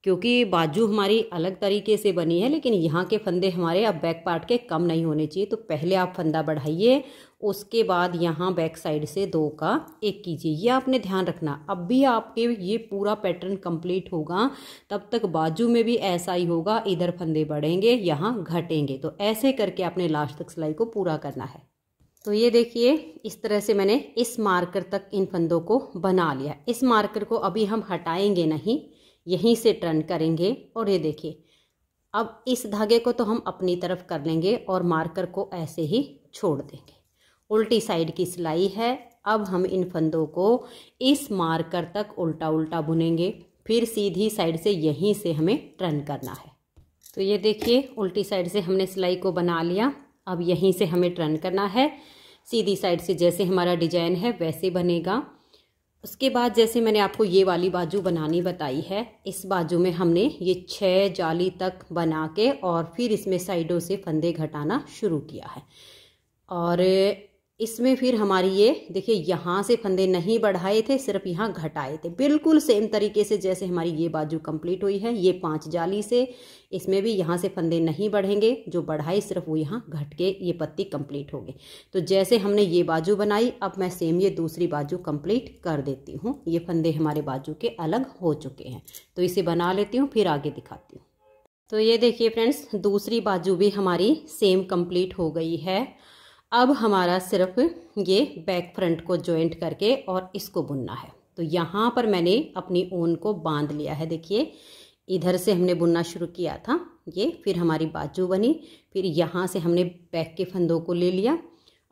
क्योंकि बाजू हमारी अलग तरीके से बनी है लेकिन यहाँ के फंदे हमारे अब बैक पार्ट के कम नहीं होने चाहिए। तो पहले आप फंदा बढ़ाइए, उसके बाद यहाँ बैक साइड से 2 का 1 कीजिए। ये आपने ध्यान रखना। अब भी आपके ये पूरा पैटर्न कंप्लीट होगा तब तक बाजू में भी ऐसा ही होगा, इधर फंदे बढ़ेंगे यहाँ घटेंगे। तो ऐसे करके आपने लास्ट तक सिलाई को पूरा करना है। तो ये देखिए इस तरह से मैंने इस मार्कर तक इन फंदों को बना लिया। इस मार्कर को अभी हम हटाएंगे नहीं, यहीं से टर्न करेंगे। और ये देखिए अब इस धागे को तो हम अपनी तरफ कर लेंगे और मार्कर को ऐसे ही छोड़ देंगे। उल्टी साइड की सिलाई है। अब हम इन फंदों को इस मार्कर तक उल्टा उल्टा बुनेंगे, फिर सीधी साइड से यहीं से हमें टर्न करना है। तो ये देखिए उल्टी साइड से हमने सिलाई को बना लिया, अब यहीं से हमें टर्न करना है। सीधी साइड से जैसे हमारा डिजाइन है वैसे बनेगा। उसके बाद जैसे मैंने आपको ये वाली बाजू बनानी बताई है, इस बाजू में हमने ये 6 जाली तक बना के और फिर इसमें साइडों से फंदे घटाना शुरू किया है। और इसमें फिर हमारी ये देखिए यहाँ से फंदे नहीं बढ़ाए थे, सिर्फ यहाँ घटाए थे। बिल्कुल सेम तरीके से जैसे हमारी ये बाजू कंप्लीट हुई है, ये 5 जाली से, इसमें भी यहाँ से फंदे नहीं बढ़ेंगे, जो बढ़ाई सिर्फ वो यहाँ घट के ये पत्ती कंप्लीट होगी। तो जैसे हमने ये बाजू बनाई, अब मैं सेम ये दूसरी बाजू कंप्लीट कर देती हूँ। ये फंदे हमारे बाजू के अलग हो चुके हैं, तो इसे बना लेती हूँ, फिर आगे दिखाती हूँ। तो ये देखिए फ्रेंड्स, दूसरी बाजू भी हमारी सेम कंप्लीट हो गई है। अब हमारा सिर्फ ये बैक फ्रंट को जॉइंट करके और इसको बुनना है। तो यहाँ पर मैंने अपनी ऊन को बांध लिया है। देखिए इधर से हमने बुनना शुरू किया था ये, फिर हमारी बाजू बनी, फिर यहाँ से हमने बैक के फंदों को ले लिया,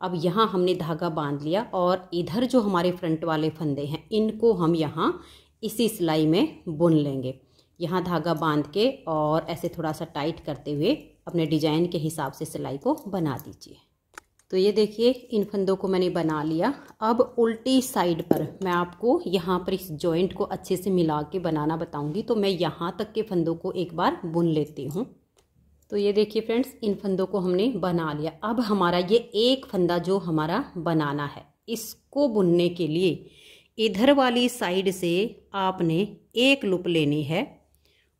अब यहाँ हमने धागा बांध लिया और इधर जो हमारे फ्रंट वाले फंदे हैं इनको हम यहाँ इसी सिलाई में बुन लेंगे। यहाँ धागा बांध के और ऐसे थोड़ा सा टाइट करते हुए अपने डिजाइन के हिसाब से सिलाई को बना दीजिए। तो ये देखिए इन फंदों को मैंने बना लिया। अब उल्टी साइड पर मैं आपको यहाँ पर इस जॉइंट को अच्छे से मिला के बनाना बताऊंगी, तो मैं यहाँ तक के फंदों को एक बार बुन लेती हूँ। तो ये देखिए फ्रेंड्स, इन फंदों को हमने बना लिया। अब हमारा ये एक फंदा जो हमारा बनाना है, इसको बुनने के लिए इधर वाली साइड से आपने एक लूप लेनी है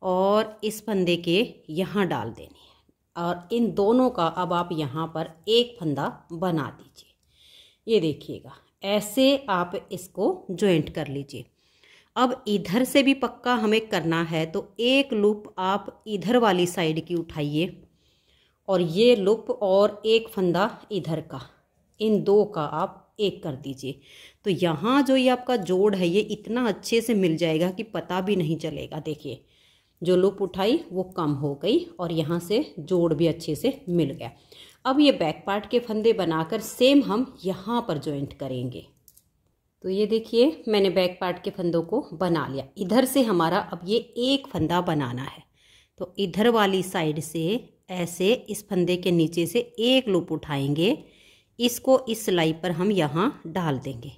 और इस फंदे के यहाँ डाल देनी है, और इन दोनों का अब आप यहाँ पर एक फंदा बना दीजिए। ये देखिएगा, ऐसे आप इसको जॉइंट कर लीजिए। अब इधर से भी पक्का हमें करना है, तो एक लूप आप इधर वाली साइड की उठाइए और ये लूप और एक फंदा इधर का, इन दो का आप एक कर दीजिए। तो यहाँ जो ये आपका जोड़ है ये इतना अच्छे से मिल जाएगा कि पता भी नहीं चलेगा। देखिए जो लूप उठाई वो कम हो गई और यहाँ से जोड़ भी अच्छे से मिल गया। अब ये बैक पार्ट के फंदे बनाकर सेम हम यहाँ पर जॉइंट करेंगे। तो ये देखिए मैंने बैक पार्ट के फंदों को बना लिया। इधर से हमारा अब ये एक फंदा बनाना है, तो इधर वाली साइड से ऐसे इस फंदे के नीचे से एक लूप उठाएंगे, इसको इस सिलाई पर हम यहाँ डाल देंगे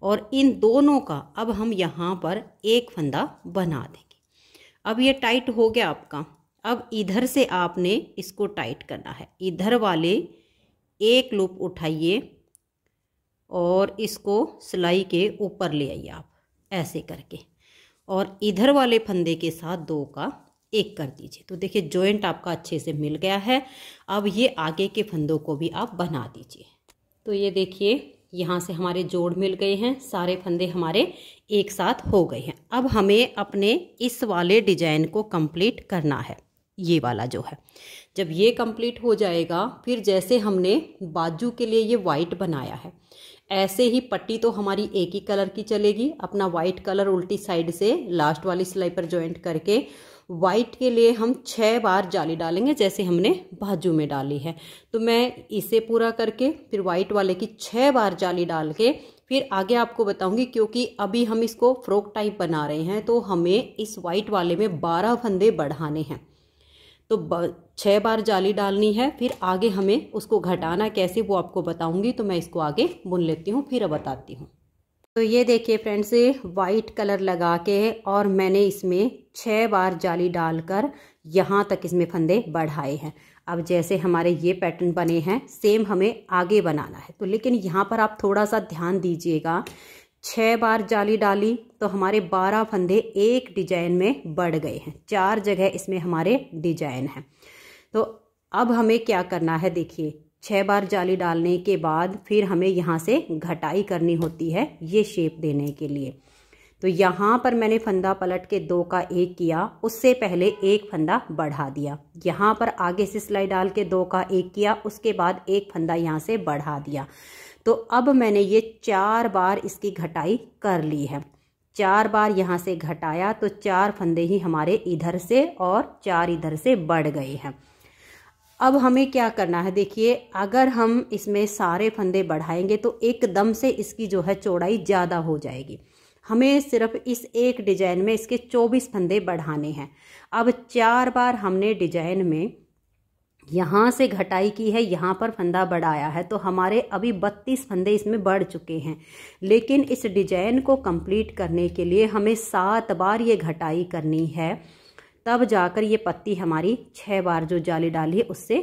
और इन दोनों का अब हम यहाँ पर एक फंदा बना देंगे। अब ये टाइट हो गया आपका। अब इधर से आपने इसको टाइट करना है। इधर वाले एक लूप उठाइए और इसको सिलाई के ऊपर ले आइए आप ऐसे करके, और इधर वाले फंदे के साथ दो का एक कर दीजिए। तो देखिए जॉइंट आपका अच्छे से मिल गया है। अब ये आगे के फंदों को भी आप बना दीजिए। तो ये देखिए यहाँ से हमारे जोड़ मिल गए हैं, सारे फंदे हमारे एक साथ हो गए हैं। अब हमें अपने इस वाले डिजाइन को कंप्लीट करना है। ये वाला जो है, जब ये कंप्लीट हो जाएगा, फिर जैसे हमने बाजू के लिए ये वाइट बनाया है, ऐसे ही पट्टी तो हमारी एक ही कलर की चलेगी। अपना वाइट कलर उल्टी साइड से लास्ट वाली सिलाई पर जॉइंट करके वाइट के लिए हम 6 बार जाली डालेंगे, जैसे हमने बाजू में डाली है। तो मैं इसे पूरा करके फिर वाइट वाले की 6 बार जाली डाल के फिर आगे आपको बताऊंगी, क्योंकि अभी हम इसको फ्रॉक टाइप बना रहे हैं, तो हमें इस वाइट वाले में 12 फंदे बढ़ाने हैं। तो 6 बार जाली डालनी है, फिर आगे हमें उसको घटाना कैसे वो आपको बताऊंगी। तो मैं इसको आगे बुन लेती हूँ, फिर बताती हूँ। तो ये देखिए फ्रेंड्स, वाइट कलर लगा के और मैंने इसमें 6 बार जाली डालकर यहाँ तक इसमें फंदे बढ़ाए हैं। अब जैसे हमारे ये पैटर्न बने हैं, सेम हमें आगे बनाना है। तो लेकिन यहाँ पर आप थोड़ा सा ध्यान दीजिएगा, 6 बार जाली डाली तो हमारे 12 फंदे एक डिजाइन में बढ़ गए हैं। 4 जगह इसमें हमारे डिजाइन है। तो अब हमें क्या करना है, देखिए 6 बार जाली डालने के बाद फिर हमें यहाँ से घटाई करनी होती है ये शेप देने के लिए। तो यहाँ पर मैंने फंदा पलट के 2 का 1 किया, उससे पहले एक फंदा बढ़ा दिया। यहाँ पर आगे से सिलाई डाल के 2 का 1 किया, उसके बाद एक फंदा यहाँ से बढ़ा दिया। तो अब मैंने ये 4 बार इसकी घटाई कर ली है। 4 बार यहाँ से घटाया तो 4 फंदे ही हमारे इधर से और 4 इधर से बढ़ गए हैं। अब हमें क्या करना है, देखिए अगर हम इसमें सारे फंदे बढ़ाएंगे तो एकदम से इसकी जो है चौड़ाई ज़्यादा हो जाएगी। हमें सिर्फ इस एक डिजाइन में इसके 24 फंदे बढ़ाने हैं। अब 4 बार हमने डिजाइन में यहाँ से घटाई की है, यहाँ पर फंदा बढ़ाया है, तो हमारे अभी 32 फंदे इसमें बढ़ चुके हैं। लेकिन इस डिजाइन को कंप्लीट करने के लिए हमें 7 बार ये घटाई करनी है, तब जाकर ये पत्ती हमारी 6 बार जो जाली डाली है उससे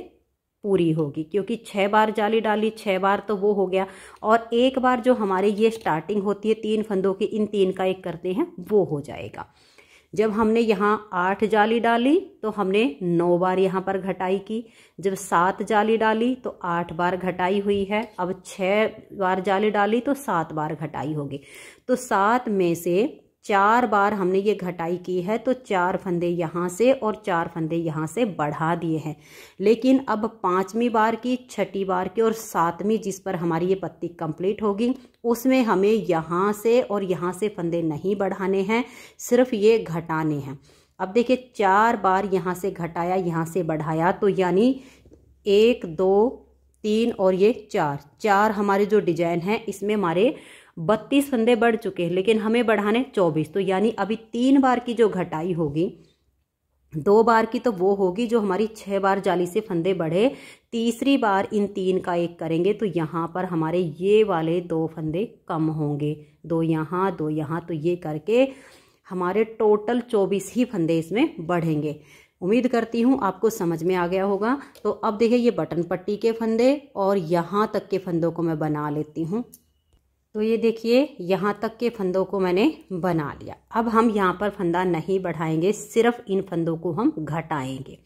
पूरी होगी। क्योंकि 6 बार जाली डाली, 6 बार तो वो हो गया, और एक बार जो हमारे ये स्टार्टिंग होती है 3 फंदों की, इन 3 का 1 करते हैं, वो हो जाएगा। जब हमने यहाँ 8 जाली डाली तो हमने 9 बार यहाँ पर घटाई की। जब 7 जाली डाली तो 8 बार घटाई हुई है। अब 6 बार जाली डाली तो 7 बार घटाई होगी। तो 7 में से 4 बार हमने ये घटाई की है, तो 4 फंदे यहाँ से और 4 फंदे यहाँ से बढ़ा दिए हैं। लेकिन अब 5वीं बार की, 6ठी बार की और 7वीं जिस पर हमारी ये पत्ती कंप्लीट होगी, उसमें हमें यहाँ से और यहाँ से फंदे नहीं बढ़ाने हैं, सिर्फ ये घटाने हैं। अब देखिए 4 बार यहाँ से घटाया, यहाँ से बढ़ाया, तो यानी 1 2 3 और ये 4 हमारे जो डिजाइन है इसमें हमारे 32 फंदे बढ़ चुके हैं, लेकिन हमें बढ़ाने 24। तो यानी अभी 3 बार की जो घटाई होगी, 2 बार की तो वो होगी जो हमारी 6 बार जाली से फंदे बढ़े, तीसरी बार इन 3 का 1 करेंगे तो यहाँ पर हमारे ये वाले 2 फंदे कम होंगे, 2 यहाँ 2 यहाँ, तो ये करके हमारे टोटल 24 ही फंदे इसमें बढ़ेंगे। उम्मीद करती हूँ आपको समझ में आ गया होगा। तो अब देखिए ये बटन पट्टी के फंदे और यहाँ तक के फंदों को मैं बना लेती हूँ। तो ये देखिए यहाँ तक के फंदों को मैंने बना लिया। अब हम यहाँ पर फंदा नहीं बढ़ाएंगे, सिर्फ इन फंदों को हम घटाएंगे।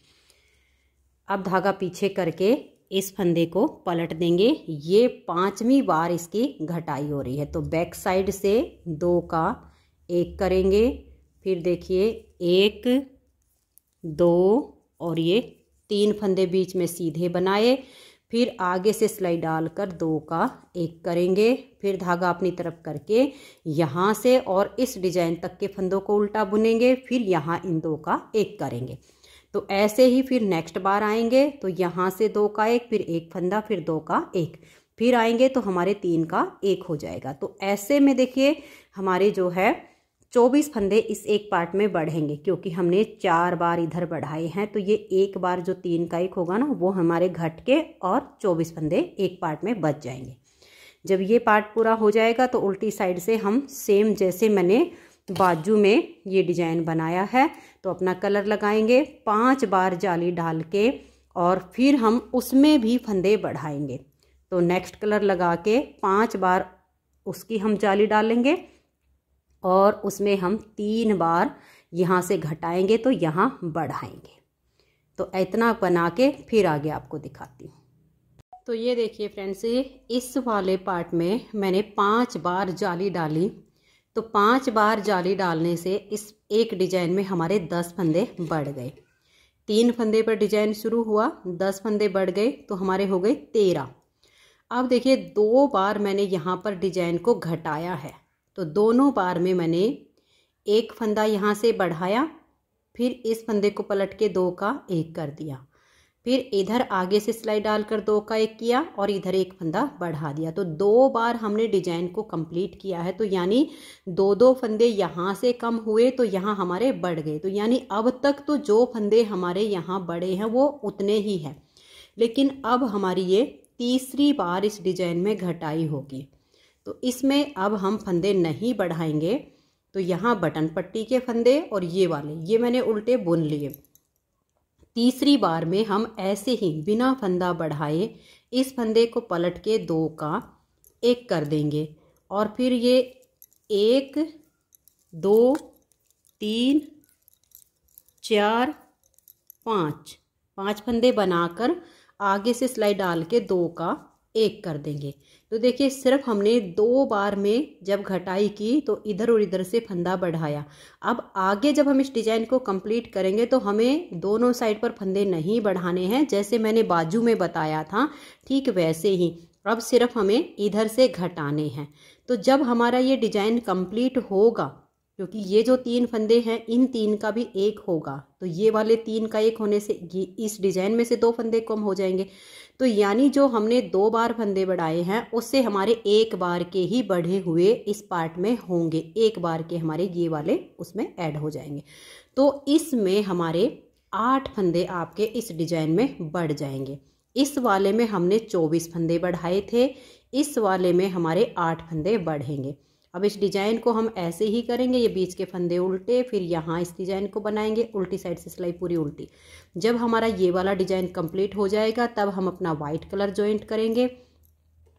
अब धागा पीछे करके इस फंदे को पलट देंगे। ये 5वीं बार इसकी घटाई हो रही है, तो बैक साइड से 2 का 1 करेंगे। फिर देखिए 1 2 और ये 3 फंदे बीच में सीधे बनाए, फिर आगे से सिलाई डालकर 2 का 1 करेंगे। फिर धागा अपनी तरफ करके यहाँ से और इस डिजाइन तक के फंदों को उल्टा बुनेंगे, फिर यहाँ इन 2 का 1 करेंगे। तो ऐसे ही फिर नेक्स्ट बार आएंगे तो यहाँ से 2 का 1, फिर 1 फंदा, फिर 2 का 1, फिर आएंगे तो हमारे 3 का 1 हो जाएगा। तो ऐसे में देखिए हमारे जो है 24 फंदे इस एक पार्ट में बढ़ेंगे, क्योंकि हमने 4 बार इधर बढ़ाए हैं। तो ये एक बार जो 3 का 1 होगा ना, वो हमारे घट के और 24 फंदे एक पार्ट में बच जाएंगे। जब ये पार्ट पूरा हो जाएगा तो उल्टी साइड से हम सेम जैसे मैंने बाजू में ये डिजाइन बनाया है तो अपना कलर लगाएंगे, 5 बार जाली डाल के, और फिर हम उसमें भी फंदे बढ़ाएंगे। तो नेक्स्ट कलर लगा के 5 बार उसकी हम जाली डालेंगे और उसमें हम 3 बार यहाँ से घटाएंगे तो यहाँ बढ़ाएंगे। तो इतना बना के फिर आगे आपको दिखाती हूँ। तो ये देखिए फ्रेंड्स, इस वाले पार्ट में मैंने 5 बार जाली डाली। तो 5 बार जाली डालने से इस एक डिजाइन में हमारे 10 फंदे बढ़ गए। 3 फंदे पर डिजाइन शुरू हुआ, 10 फंदे बढ़ गए तो हमारे हो गए 13। अब देखिए 2 बार मैंने यहाँ पर डिजाइन को घटाया है, तो दोनों बार में मैंने 1 फंदा यहाँ से बढ़ाया, फिर इस फंदे को पलट के 2 का 1 कर दिया, फिर इधर आगे से सिलाई डालकर 2 का 1 किया और इधर 1 फंदा बढ़ा दिया। तो 2 बार हमने डिजाइन को कंप्लीट किया है। तो यानी 2 फंदे यहाँ से कम हुए तो यहाँ हमारे बढ़ गए। तो यानी अब तक तो जो फंदे हमारे यहाँ बढ़े हैं वो उतने ही हैं, लेकिन अब हमारी ये तीसरी बार इस डिजाइन में घटाई होगी। तो इसमें अब हम फंदे नहीं बढ़ाएंगे। तो यहाँ बटन पट्टी के फंदे और ये वाले ये मैंने उल्टे बुन लिए। तीसरी बार में हम ऐसे ही बिना फंदा बढ़ाए इस फंदे को पलट के 2 का 1 कर देंगे, और फिर ये 1 2 3 4 5 फंदे बनाकर आगे से सिलाई डाल के 2 का 1 कर देंगे। तो देखिए सिर्फ हमने 2 बार में जब घटाई की तो इधर और इधर से फंदा बढ़ाया। अब आगे जब हम इस डिजाइन को कंप्लीट करेंगे तो हमें दोनों साइड पर फंदे नहीं बढ़ाने हैं, जैसे मैंने बाजू में बताया था ठीक वैसे ही अब सिर्फ हमें इधर से घटाने हैं। तो जब हमारा ये डिजाइन कंप्लीट होगा, क्योंकि ये जो 3 फंदे हैं इन 3 का भी 1 होगा, तो ये वाले 3 का 1 होने से ये इस डिजाइन में से 2 फंदे कम हो जाएंगे। तो यानी जो हमने 2 बार फंदे बढ़ाए हैं उससे हमारे 1 बार के ही बढ़े हुए इस पार्ट में होंगे, 1 बार के हमारे ये वाले उसमें ऐड हो जाएंगे। तो इसमें हमारे 8 फंदे आपके इस डिजाइन में बढ़ जाएंगे। इस वाले में हमने 24 फंदे बढ़ाए थे, इस वाले में हमारे 8 फंदे बढ़ेंगे। अब इस डिजाइन को हम ऐसे ही करेंगे, ये बीच के फंदे उल्टे, फिर यहाँ इस डिजाइन को बनाएंगे, उल्टी साइड से सिलाई पूरी उल्टी। जब हमारा ये वाला डिजाइन कंप्लीट हो जाएगा तब हम अपना वाइट कलर ज्वाइंट करेंगे।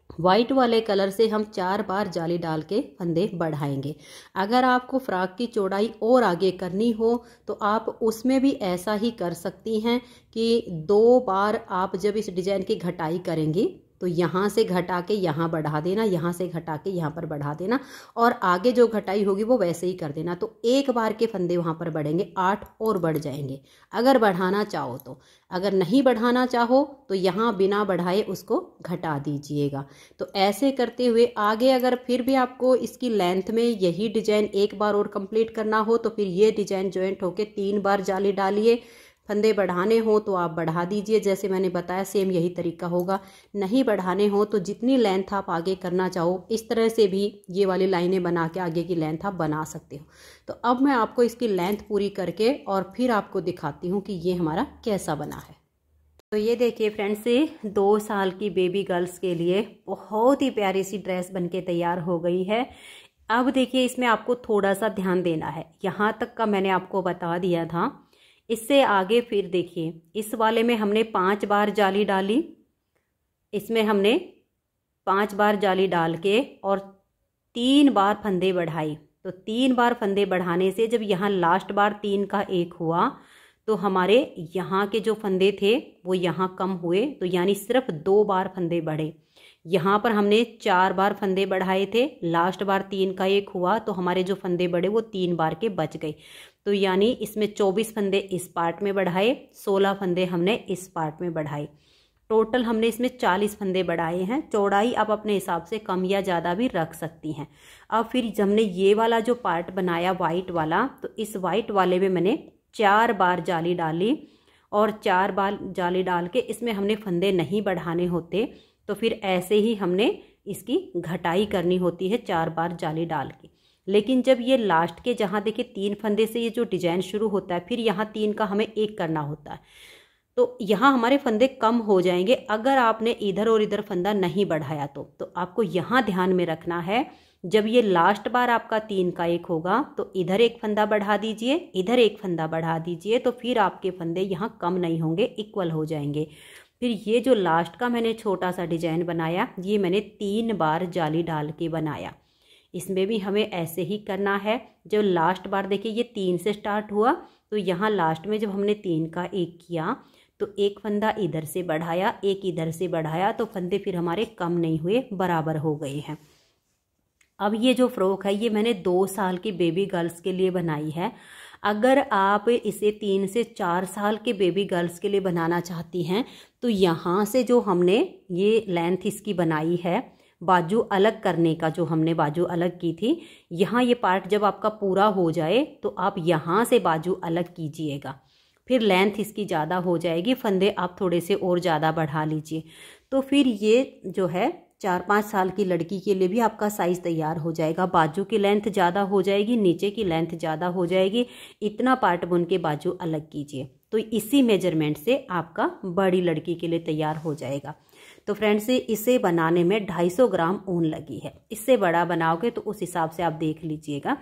वाइट वाले कलर से हम 4 बार जाली डाल के फंदे बढ़ाएंगे। अगर आपको फ्रॉक की चौड़ाई और आगे करनी हो तो आप उसमें भी ऐसा ही कर सकती हैं कि 2 बार आप जब इस डिजाइन की घटाई करेंगी तो यहाँ से घटा के यहाँ बढ़ा देना, यहाँ से घटा के यहाँ पर बढ़ा देना, और आगे जो घटाई होगी वो वैसे ही कर देना। तो एक बार के फंदे वहाँ पर बढ़ेंगे, 8 और बढ़ जाएंगे अगर बढ़ाना चाहो तो। अगर नहीं बढ़ाना चाहो तो यहाँ बिना बढ़ाए उसको घटा दीजिएगा। तो ऐसे करते हुए आगे अगर फिर भी आपको इसकी लेंथ में यही डिजाइन एक बार और कंप्लीट करना हो तो फिर ये डिजाइन ज्वाइंट होके 3 बार जाली डालिए। फंदे बढ़ाने हो तो आप बढ़ा दीजिए, जैसे मैंने बताया सेम यही तरीका होगा। नहीं बढ़ाने हो तो जितनी लेंथ आप आगे करना चाहो इस तरह से भी ये वाली लाइनें बना के आगे की लेंथ आप बना सकते हो। तो अब मैं आपको इसकी लेंथ पूरी करके और फिर आपको दिखाती हूँ कि ये हमारा कैसा बना है। तो ये देखिए फ्रेंड्स, 2 साल की बेबी गर्ल्स के लिए बहुत ही प्यारी सी ड्रेस बनके तैयार हो गई है। अब देखिए इसमें आपको थोड़ा सा ध्यान देना है, यहाँ तक का मैंने आपको बता दिया था। इससे आगे फिर देखिए इस वाले में हमने 5 बार जाली डाली, इसमें हमने 5 बार जाली डाल के और 3 बार फंदे बढ़ाई। तो 3 बार फंदे बढ़ाने से जब यहाँ लास्ट बार 3 का 1 हुआ तो हमारे यहाँ के जो फंदे थे वो यहाँ कम हुए, तो यानी सिर्फ 2 बार फंदे बढ़े। यहाँ पर हमने 4 बार फंदे बढ़ाए थे, लास्ट बार 3 का 1 हुआ तो हमारे जो फंदे बढ़े वो 3 बार के बच गए। तो यानी इसमें 24 फंदे इस पार्ट में बढ़ाए, 16 फंदे हमने इस पार्ट में बढ़ाए। टोटल हमने इसमें 40 फंदे बढ़ाए हैं। चौड़ाई आप अपने हिसाब से कम या ज़्यादा भी रख सकती हैं। अब फिर हमने ये वाला जो पार्ट बनाया वाइट वाला, तो इस वाइट वाले में मैंने 4 बार जाली डाली और 4 बार जाली डाल के इसमें हमने फंदे नहीं बढ़ाने होते, तो फिर ऐसे ही हमने इसकी घटाई करनी होती है 4 बार जाली डाल के। लेकिन जब ये लास्ट के जहाँ देखिए 3 फंदे से ये जो डिजाइन शुरू होता है, फिर यहाँ 3 का हमें 1 करना होता है, तो यहाँ हमारे फंदे कम हो जाएंगे अगर आपने इधर और इधर फंदा नहीं बढ़ाया तो आपको यहाँ ध्यान में रखना है, जब ये लास्ट बार आपका 3 का 1 होगा तो इधर 1 फंदा बढ़ा दीजिए, इधर 1 फंदा बढ़ा दीजिए, तो फिर आपके फंदे यहाँ कम नहीं होंगे, इक्वल हो जाएंगे। फिर ये जो लास्ट का मैंने छोटा सा डिजाइन बनाया, ये मैंने 3 बार जाली डाल के बनाया। इसमें भी हमें ऐसे ही करना है। जो लास्ट बार देखिए ये 3 से स्टार्ट हुआ, तो यहाँ लास्ट में जब हमने 3 का 1 किया तो 1 फंदा इधर से बढ़ाया, 1 इधर से बढ़ाया, तो फंदे फिर हमारे कम नहीं हुए, बराबर हो गए हैं। अब ये जो फ्रॉक है ये मैंने 2 साल की बेबी गर्ल्स के लिए बनाई है। अगर आप इसे 3 से 4 साल के बेबी गर्ल्स के लिए बनाना चाहती हैं तो यहाँ से जो हमने ये लेंथ इसकी बनाई है, बाजू अलग करने का जो हमने बाजू अलग की थी, यहाँ ये पार्ट जब आपका पूरा हो जाए तो आप यहाँ से बाजू अलग कीजिएगा, फिर लेंथ इसकी ज़्यादा हो जाएगी। फंदे आप थोड़े से और ज़्यादा बढ़ा लीजिए, तो फिर ये जो है 4-5 साल की लड़की के लिए भी आपका साइज़ तैयार हो जाएगा। बाजू की लेंथ ज़्यादा हो जाएगी, नीचे की लेंथ ज़्यादा हो जाएगी, इतना पार्ट बुन के बाजू अलग कीजिए, तो इसी मेजरमेंट से आपका बड़ी लड़की के लिए तैयार हो जाएगा। तो फ्रेंड्स, इसे बनाने में 250 ग्राम ऊन लगी है। इससे बड़ा बनाओगे तो उस हिसाब से आप देख लीजिएगा।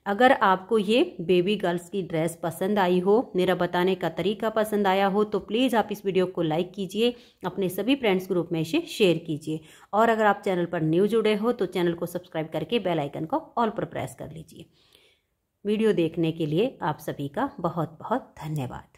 अगर आपको ये बेबी गर्ल्स की ड्रेस पसंद आई हो, मेरा बताने का तरीका पसंद आया हो, तो प्लीज़ आप इस वीडियो को लाइक कीजिए, अपने सभी फ्रेंड्स ग्रुप में इसे शेयर कीजिए, और अगर आप चैनल पर न्यू जुड़े हो तो चैनल को सब्सक्राइब करके बेल आइकन को ऑल पर प्रेस कर लीजिए। वीडियो देखने के लिए आप सभी का बहुत बहुत धन्यवाद।